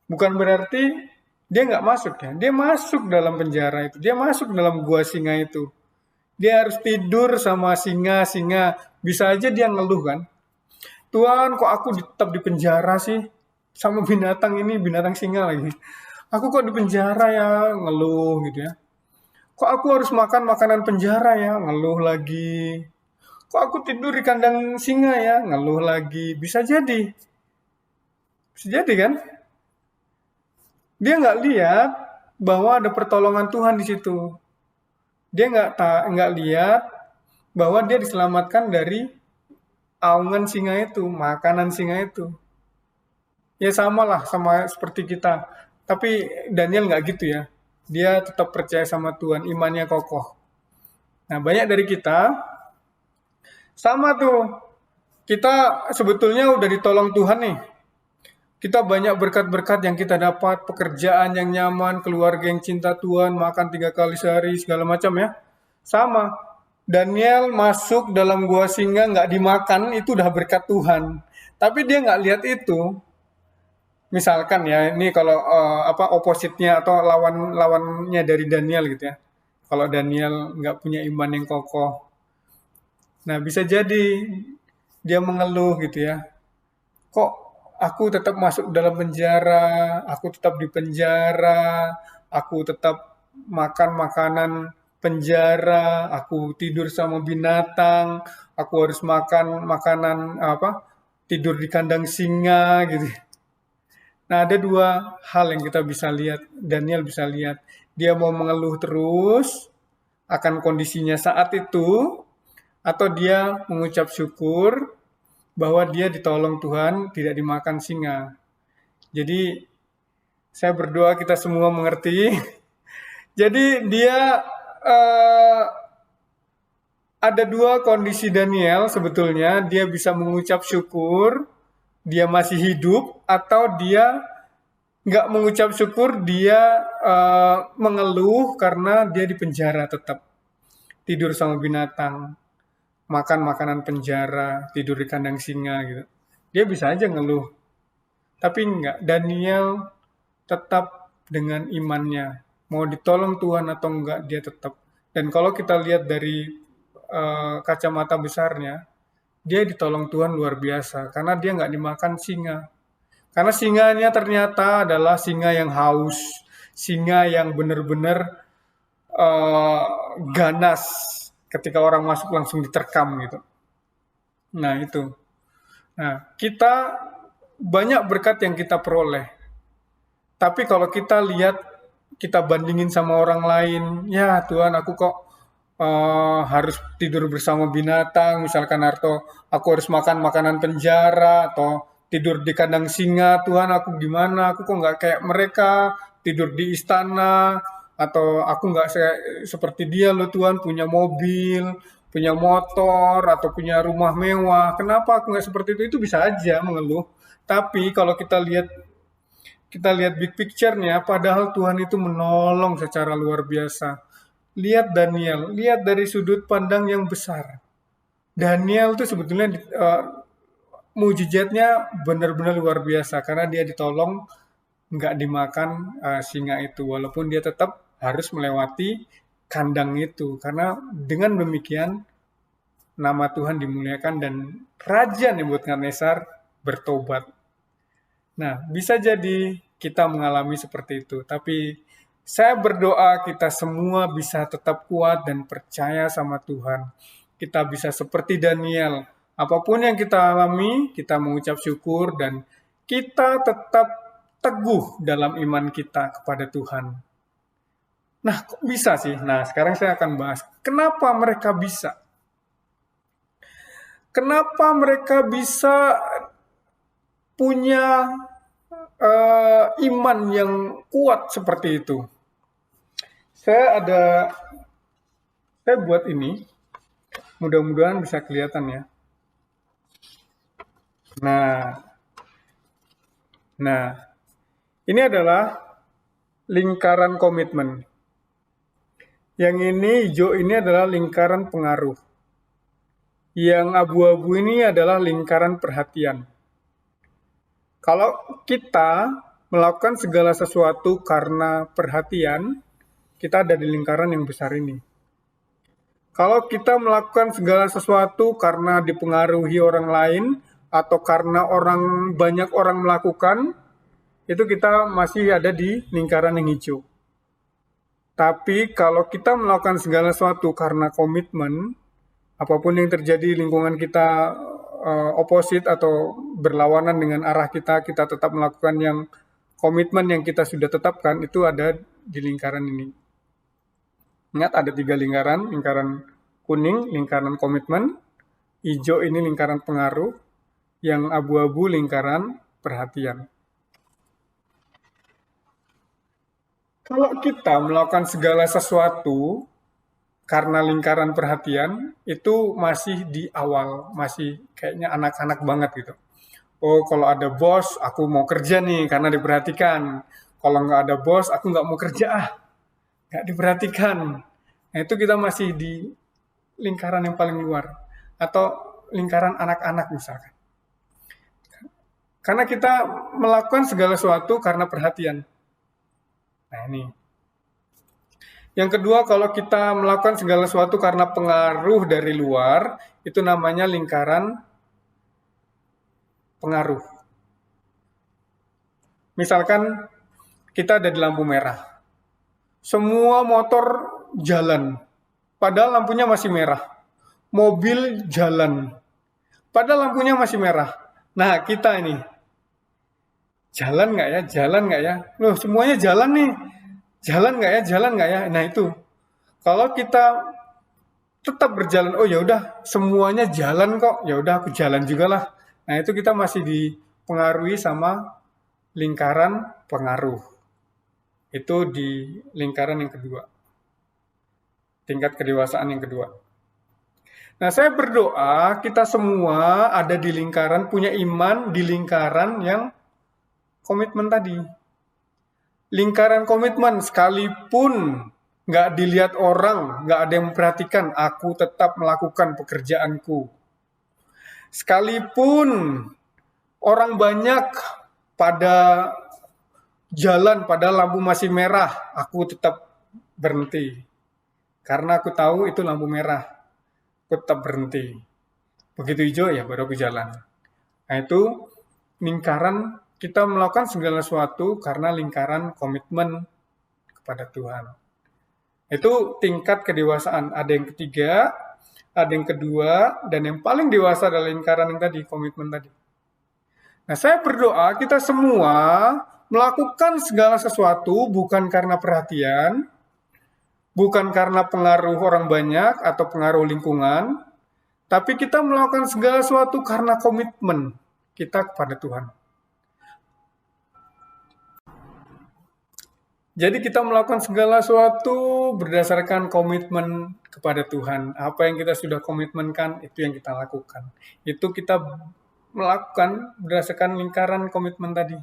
Bukan berarti dia nggak masuk ya. Dia masuk dalam penjara itu. Dia masuk dalam gua singa itu. Dia harus tidur sama singa-singa. Bisa aja dia ngeluh kan. Tuhan kok aku tetap di penjara sih? Sama binatang ini, binatang singa lagi. Aku kok di penjara ya, ngeluh gitu ya. Kok aku harus makan makanan penjara ya, ngeluh lagi. Kok aku tidur di kandang singa ya, ngeluh lagi. Bisa jadi. Bisa jadi kan? Dia nggak lihat bahwa ada pertolongan Tuhan di situ. Dia nggak lihat bahwa dia diselamatkan dari aungan singa itu, makanan singa itu. Ya sama seperti kita. Tapi Daniel nggak gitu ya. Dia tetap percaya sama Tuhan, imannya kokoh. Nah, banyak dari kita sama tuh. Kita sebetulnya udah ditolong Tuhan nih. Kita banyak berkat-berkat yang kita dapat, pekerjaan yang nyaman, keluarga yang cinta Tuhan, makan 3 kali sehari, segala macam ya. Sama. Daniel masuk dalam gua singa nggak dimakan, itu udah berkat Tuhan. Tapi dia nggak lihat itu. Misalkan ya, ini kalau opositnya atau lawannya dari Daniel gitu ya. Kalau Daniel nggak punya iman yang kokoh. Nah, bisa jadi dia mengeluh gitu ya. Kok aku tetap masuk dalam penjara, aku tetap di penjara, aku tetap makan makanan penjara, aku tidur sama binatang, aku harus makan makanan tidur di kandang singa gitu. Nah, ada 2 hal yang kita bisa lihat, Daniel bisa lihat. Dia mau mengeluh terus akan kondisinya saat itu, atau dia mengucap syukur bahwa dia ditolong Tuhan, tidak dimakan singa. Jadi, Saya berdoa kita semua mengerti. Jadi dia ada dua kondisi Daniel sebetulnya. Dia bisa mengucap syukur, dia masih hidup, atau dia nggak mengucap syukur, dia mengeluh karena dia di penjara tetap. Tidur sama binatang, makan makanan penjara, tidur di kandang singa gitu. Dia bisa aja ngeluh. Tapi enggak, Daniel tetap dengan imannya. Mau ditolong Tuhan atau enggak, dia tetap. Dan kalau kita lihat dari kacamata besarnya, dia ditolong Tuhan luar biasa. Karena dia nggak dimakan singa. Karena singanya ternyata adalah singa yang haus. Singa yang benar-benar ganas. Ketika orang masuk langsung diterkam gitu. Nah itu. Nah kita banyak berkat yang kita peroleh. Tapi kalau kita lihat, kita bandingin sama orang lain, ya Tuhan aku kok harus tidur bersama binatang, misalkan atau aku harus makan makanan penjara, atau tidur di kandang singa, Tuhan aku gimana, aku kok nggak kayak mereka, tidur di istana, atau aku nggak seperti dia loh Tuhan, punya mobil, punya motor, atau punya rumah mewah, kenapa aku nggak seperti itu bisa aja mengeluh. Tapi kalau kita lihat big picture-nya, padahal Tuhan itu menolong secara luar biasa. Lihat Daniel, lihat dari sudut pandang yang besar. Daniel itu sebetulnya mujizatnya benar-benar luar biasa karena dia ditolong nggak dimakan singa itu, walaupun dia tetap harus melewati kandang itu. Karena dengan demikian nama Tuhan dimuliakan dan Raja Nebukadnezar bertobat. Nah, bisa jadi kita mengalami seperti itu, tapi saya berdoa kita semua bisa tetap kuat dan percaya sama Tuhan. Kita bisa seperti Daniel. Apapun yang kita alami, kita mengucap syukur dan kita tetap teguh dalam iman kita kepada Tuhan. Nah, kok bisa sih? Nah, sekarang saya akan bahas. Kenapa mereka bisa? Kenapa mereka bisa punya iman yang kuat seperti itu? Saya buat ini, mudah-mudahan bisa kelihatan ya. Nah, ini adalah lingkaran komitmen. Yang ini hijau ini adalah lingkaran pengaruh. Yang abu-abu ini adalah lingkaran perhatian. Kalau kita melakukan segala sesuatu karena perhatian, kita ada di lingkaran yang besar ini. Kalau kita melakukan segala sesuatu karena dipengaruhi orang lain, atau karena banyak orang melakukan, itu kita masih ada di lingkaran yang hijau. Tapi kalau kita melakukan segala sesuatu karena komitmen, apapun yang terjadi lingkungan kita opposite atau berlawanan dengan arah kita tetap melakukan yang komitmen yang kita sudah tetapkan, itu ada di lingkaran ini. Ingat ada 3 lingkaran, lingkaran kuning, lingkaran komitmen, hijau ini lingkaran pengaruh, yang abu-abu lingkaran perhatian. Kalau kita melakukan segala sesuatu karena lingkaran perhatian, itu masih di awal, masih kayaknya anak-anak banget gitu. Oh, kalau ada bos, aku mau kerja nih karena diperhatikan. Kalau nggak ada bos, aku nggak mau kerja, nggak diperhatikan. Nah, itu kita masih di lingkaran yang paling luar. Atau lingkaran anak-anak misalkan. Karena kita melakukan segala sesuatu karena perhatian. Nah ini. Yang kedua, kalau kita melakukan segala sesuatu karena pengaruh dari luar, itu namanya lingkaran pengaruh. Misalkan kita ada di lampu merah. Semua motor jalan, padahal lampunya masih merah. Mobil jalan, padahal lampunya masih merah. Nah, kita ini, jalan nggak ya? Jalan nggak ya? Loh, semuanya jalan nih. Jalan nggak ya? Jalan nggak ya? Nah itu, kalau kita tetap berjalan, oh ya udah, semuanya jalan kok. Ya udah, aku jalan juga lah. Nah itu kita masih dipengaruhi sama lingkaran pengaruh. Itu di lingkaran yang kedua. Tingkat kedewasaan yang kedua. Nah, saya berdoa kita semua ada di lingkaran, punya iman di lingkaran yang komitmen tadi. Lingkaran komitmen, sekalipun nggak dilihat orang, nggak ada yang memperhatikan, aku tetap melakukan pekerjaanku. Sekalipun orang banyak pada jalan, pada lampu masih merah, aku tetap berhenti. Karena aku tahu itu lampu merah, aku tetap berhenti. Begitu hijau ya baru aku jalan. Nah itu lingkaran kita melakukan segala sesuatu karena lingkaran komitmen kepada Tuhan. Itu tingkat kedewasaan. Ada yang ketiga, ada yang kedua, dan yang paling dewasa adalah lingkaran yang tadi, komitmen tadi. Nah, saya berdoa kita semua melakukan segala sesuatu bukan karena perhatian, bukan karena pengaruh orang banyak atau pengaruh lingkungan, tapi kita melakukan segala sesuatu karena komitmen kita kepada Tuhan. Jadi kita melakukan segala sesuatu berdasarkan komitmen kepada Tuhan. Apa yang kita sudah komitmenkan, itu yang kita lakukan. Itu kita melakukan berdasarkan lingkaran komitmen tadi.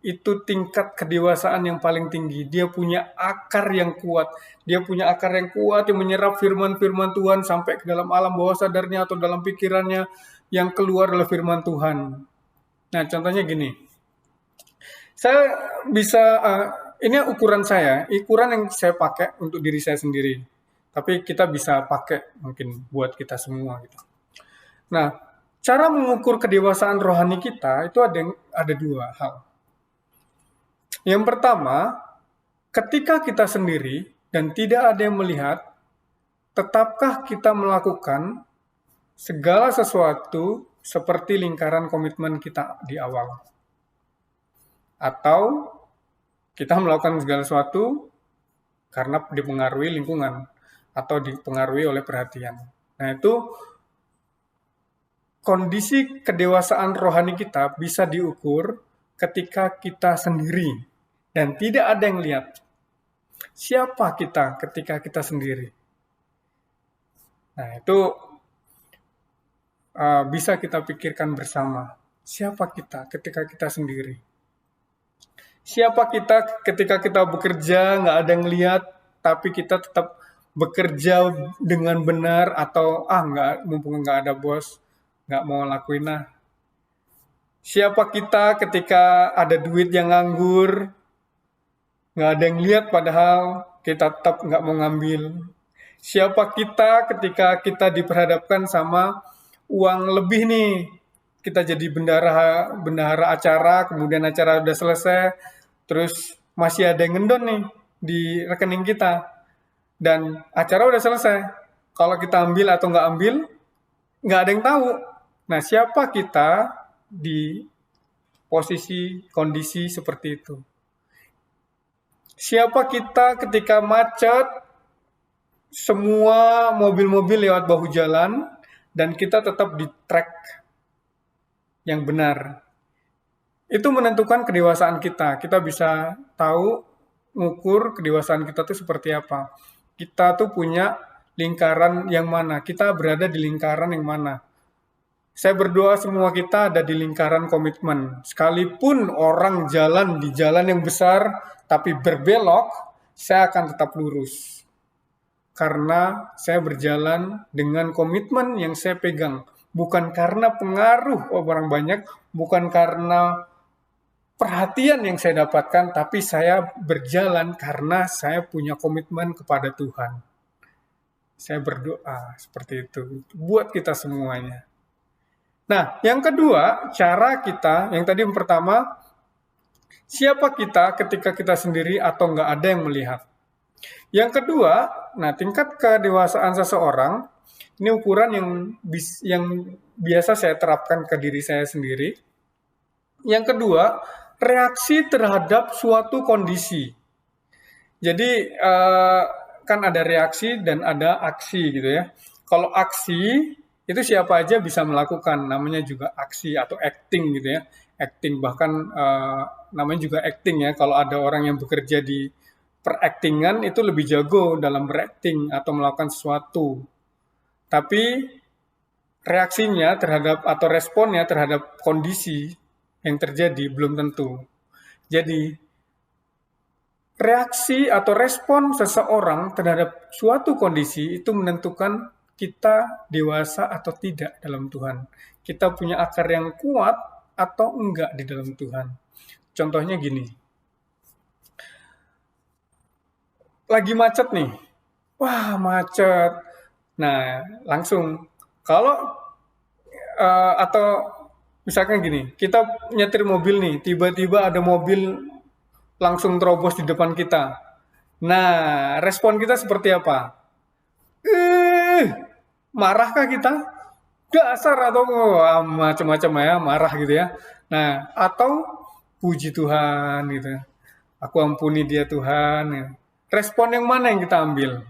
Itu tingkat kedewasaan yang paling tinggi. Dia punya akar yang kuat. Dia punya akar yang kuat yang menyerap firman-firman Tuhan sampai ke dalam alam bawah sadarnya atau dalam pikirannya yang keluar adalah firman Tuhan. Nah, contohnya gini. Saya bisa... ini ukuran yang saya pakai untuk diri saya sendiri. Tapi kita bisa pakai mungkin buat kita semua gitu. Nah, cara mengukur kedewasaan rohani kita itu ada dua hal. Yang pertama, ketika kita sendiri dan tidak ada yang melihat, tetapkah kita melakukan segala sesuatu seperti lingkaran komitmen kita di awal? Atau kita melakukan segala sesuatu karena dipengaruhi lingkungan atau dipengaruhi oleh perhatian. Nah, itu kondisi kedewasaan rohani kita bisa diukur ketika kita sendiri dan tidak ada yang lihat. Siapa kita ketika kita sendiri? Nah, itu bisa kita pikirkan bersama. Siapa kita ketika kita sendiri? Siapa kita ketika kita bekerja, nggak ada yang lihat, tapi kita tetap bekerja dengan benar atau mumpung nggak ada bos, nggak mau lakuin nah. Siapa kita ketika ada duit yang nganggur, nggak ada yang lihat padahal kita tetap nggak mau ngambil. Siapa kita ketika kita diperhadapkan sama uang lebih nih, kita jadi bendahara acara, kemudian acara udah selesai, terus masih ada yang ngendon nih di rekening kita. Dan acara udah selesai. Kalau kita ambil atau nggak ambil, nggak ada yang tahu. Nah, siapa kita di posisi kondisi seperti itu? Siapa kita ketika macet, semua mobil-mobil lewat bahu jalan, dan kita tetap di track yang benar. Itu menentukan kedewasaan kita. Kita bisa tahu, ngukur kedewasaan kita tuh seperti apa. Kita tuh punya lingkaran yang mana. Kita berada di lingkaran yang mana. Saya berdoa semua kita ada di lingkaran komitmen. Sekalipun orang jalan di jalan yang besar, tapi berbelok, saya akan tetap lurus. Karena saya berjalan dengan komitmen yang saya pegang. Bukan karena pengaruh orang banyak, bukan karena perhatian yang saya dapatkan, tapi saya berjalan karena saya punya komitmen kepada Tuhan. Saya berdoa seperti itu buat kita semuanya. Nah, yang kedua, cara kita, yang tadi yang pertama, siapa kita ketika kita sendiri atau nggak ada yang melihat. Yang kedua, nah tingkat kedewasaan seseorang, ini ukuran yang biasa saya terapkan ke diri saya sendiri. Yang kedua, reaksi terhadap suatu kondisi. Jadi kan ada reaksi dan ada aksi gitu ya. Kalau aksi Itu siapa aja bisa melakukan, namanya juga aksi atau acting gitu ya. Acting, bahkan namanya juga acting ya. Kalau ada orang yang bekerja di peractingan itu lebih jago dalam berakting atau melakukan sesuatu. Tapi reaksinya terhadap atau responnya terhadap kondisi yang terjadi belum tentu. Jadi reaksi atau respon seseorang terhadap suatu kondisi itu menentukan kita dewasa atau tidak dalam Tuhan. Kita punya akar yang kuat atau enggak di dalam Tuhan. Contohnya gini. Lagi macet nih. Wah, macet. Nah, langsung kalau atau misalkan gini, kita nyetir mobil nih, tiba-tiba ada mobil langsung terobos di depan kita. Nah, respon kita seperti apa? Marahkah kita? Dasar atau macam-macam ya, marah gitu ya. Nah, atau puji Tuhan gitu. Aku ampuni dia Tuhan. Ya. Respon yang mana yang kita ambil?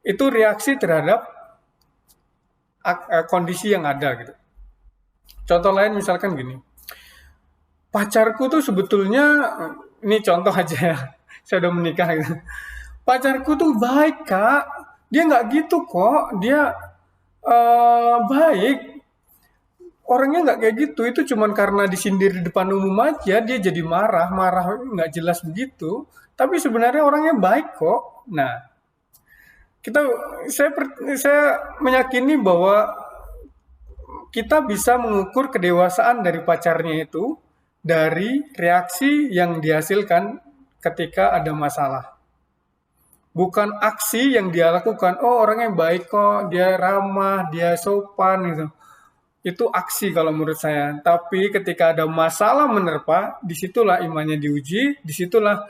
Itu reaksi terhadap kondisi yang ada gitu. Contoh lain misalkan gini. Pacarku tuh sebetulnya, ini contoh aja ya, saya udah menikah gitu. Pacarku tuh baik kak, dia nggak gitu kok, dia baik. Orangnya nggak kayak gitu, itu cuman karena disindir di depan umum aja, dia jadi marah nggak jelas begitu. Tapi sebenarnya orangnya baik kok. Nah, saya meyakini bahwa kita bisa mengukur kedewasaan dari pacarnya itu dari reaksi yang dihasilkan ketika ada masalah. Bukan aksi yang dia lakukan, oh orangnya baik kok, dia ramah, dia sopan gitu. Itu aksi kalau menurut saya. Tapi ketika ada masalah menerpa, disitulah imannya diuji, disitulah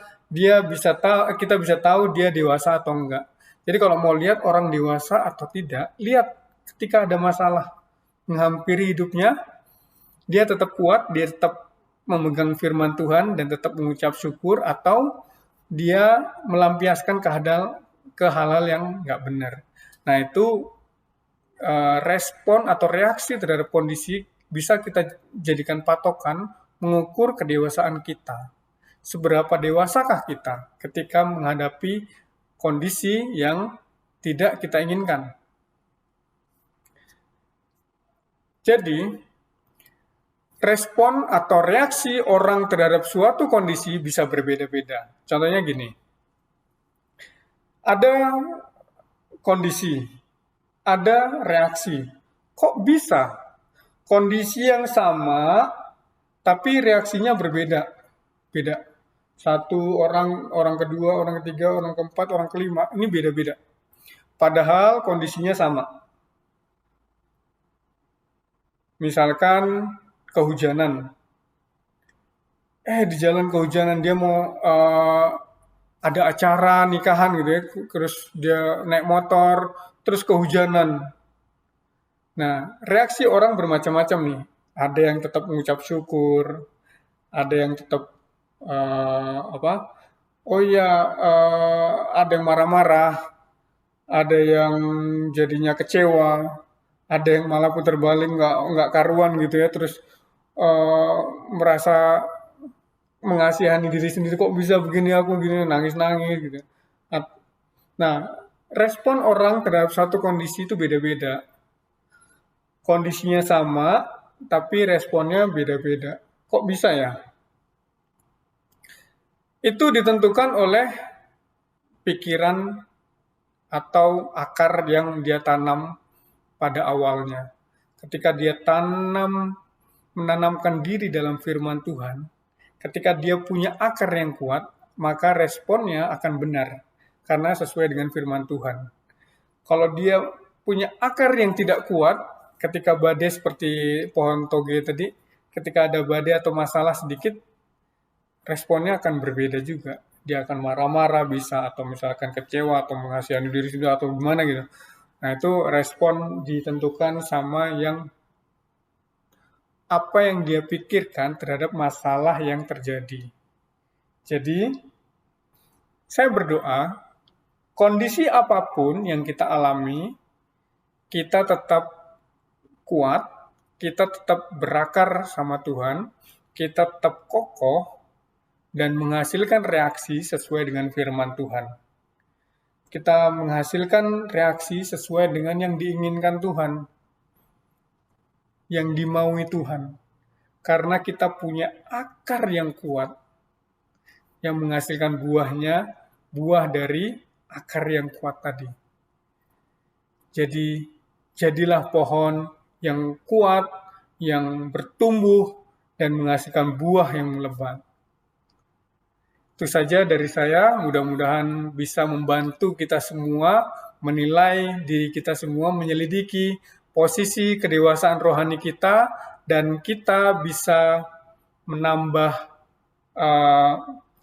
kita bisa tahu dia dewasa atau enggak. Jadi kalau mau lihat orang dewasa atau tidak, lihat ketika ada masalah menghampiri hidupnya, dia tetap kuat, dia tetap memegang firman Tuhan dan tetap mengucap syukur, atau dia melampiaskan ke hal-hal yang nggak benar. Nah itu respon atau reaksi terhadap kondisi bisa kita jadikan patokan mengukur kedewasaan kita. Seberapa dewasakah kita ketika menghadapi kondisi yang tidak kita inginkan. Jadi, respon atau reaksi orang terhadap suatu kondisi bisa berbeda-beda. Contohnya gini, ada kondisi, ada reaksi. Kok bisa kondisi yang sama, tapi reaksinya berbeda? Beda. Satu orang kedua, orang ketiga, orang keempat, orang kelima, ini beda-beda. Padahal kondisinya sama. Misalkan kehujanan. Di jalan kehujanan dia mau ada acara nikahan gitu ya, terus dia naik motor, terus kehujanan. Nah, reaksi orang bermacam-macam nih. Ada yang tetap mengucap syukur, ada yang tetap ada yang marah-marah, ada yang jadinya kecewa, ada yang malah putar balik nggak karuan gitu ya, terus merasa mengasihani diri sendiri, kok bisa begini aku gini, nangis-nangis gitu. Nah, respon orang terhadap satu kondisi itu beda-beda. Kondisinya sama, tapi responnya beda-beda. Kok bisa ya? Itu ditentukan oleh pikiran atau akar yang dia tanam pada awalnya. Ketika dia menanamkan diri dalam firman Tuhan, ketika dia punya akar yang kuat, maka responnya akan benar, karena sesuai dengan firman Tuhan. Kalau dia punya akar yang tidak kuat, ketika badai seperti pohon toge tadi, ketika ada badai atau masalah sedikit, responnya akan berbeda juga. Dia akan marah-marah bisa, atau misalkan kecewa, atau mengasihani diri sendiri, atau gimana gitu. Nah itu respon ditentukan sama apa yang dia pikirkan terhadap masalah yang terjadi. Jadi, saya berdoa, kondisi apapun yang kita alami, kita tetap kuat, kita tetap berakar sama Tuhan, kita tetap kokoh, dan menghasilkan reaksi sesuai dengan firman Tuhan. Kita menghasilkan reaksi sesuai dengan yang diinginkan Tuhan, yang dimaui Tuhan. Karena kita punya akar yang kuat, yang menghasilkan buahnya, buah dari akar yang kuat tadi. Jadi, jadilah pohon yang kuat, yang bertumbuh, dan menghasilkan buah yang lebat. Itu saja dari saya, mudah-mudahan bisa membantu kita semua menilai diri kita semua, menyelidiki posisi kedewasaan rohani kita, dan kita bisa menambah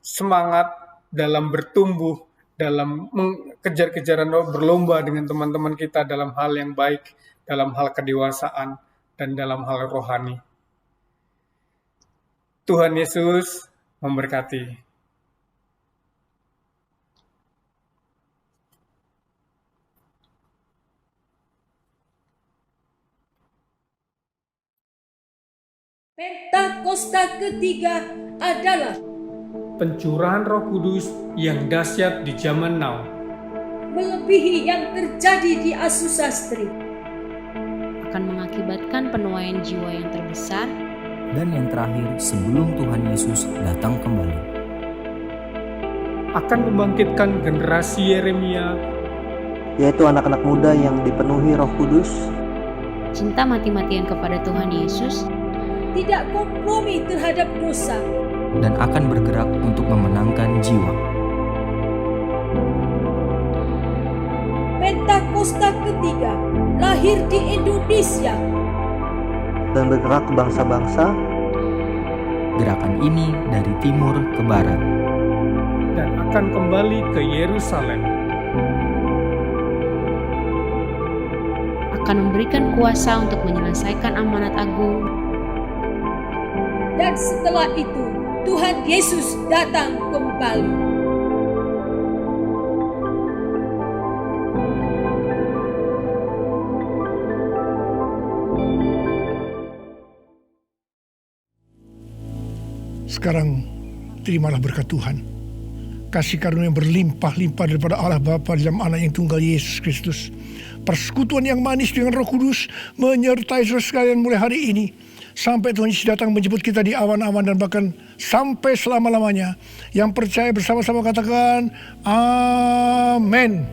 semangat dalam bertumbuh, dalam kejar-kejaran berlomba dengan teman-teman kita dalam hal yang baik, dalam hal kedewasaan, dan dalam hal rohani. Tuhan Yesus memberkati. Pentakosta ketiga adalah Pencurahan Roh Kudus yang dahsyat di zaman now. melebihi yang terjadi di Asusastri. Akan mengakibatkan penuaian jiwa yang terbesar. Dan yang terakhir, sebelum Tuhan Yesus datang kembali. Akan membangkitkan generasi Yeremia, yaitu anak-anak muda yang dipenuhi Roh Kudus, Cinta mati-matian kepada Tuhan Yesus. Tidak kompromi terhadap dosa. Dan akan bergerak untuk memenangkan jiwa. Pentakosta ketiga lahir di Indonesia. dan bergerak ke bangsa-bangsa. Gerakan ini dari timur ke barat. dan akan kembali ke Yerusalem. Akan memberikan kuasa untuk menyelesaikan amanat agung. Dan setelah itu Tuhan Yesus datang kembali. Sekarang terimalah berkat Tuhan, kasih karunia yang berlimpah-limpah daripada Allah Bapa dalam Anak yang tunggal Yesus Kristus, persekutuan yang manis dengan Roh Kudus menyertai saudara sekalian mulai hari ini sampai Tuhan Yesus datang menjemput kita di awan-awan dan bahkan sampai selama-lamanya. Yang percaya bersama-sama katakan amin.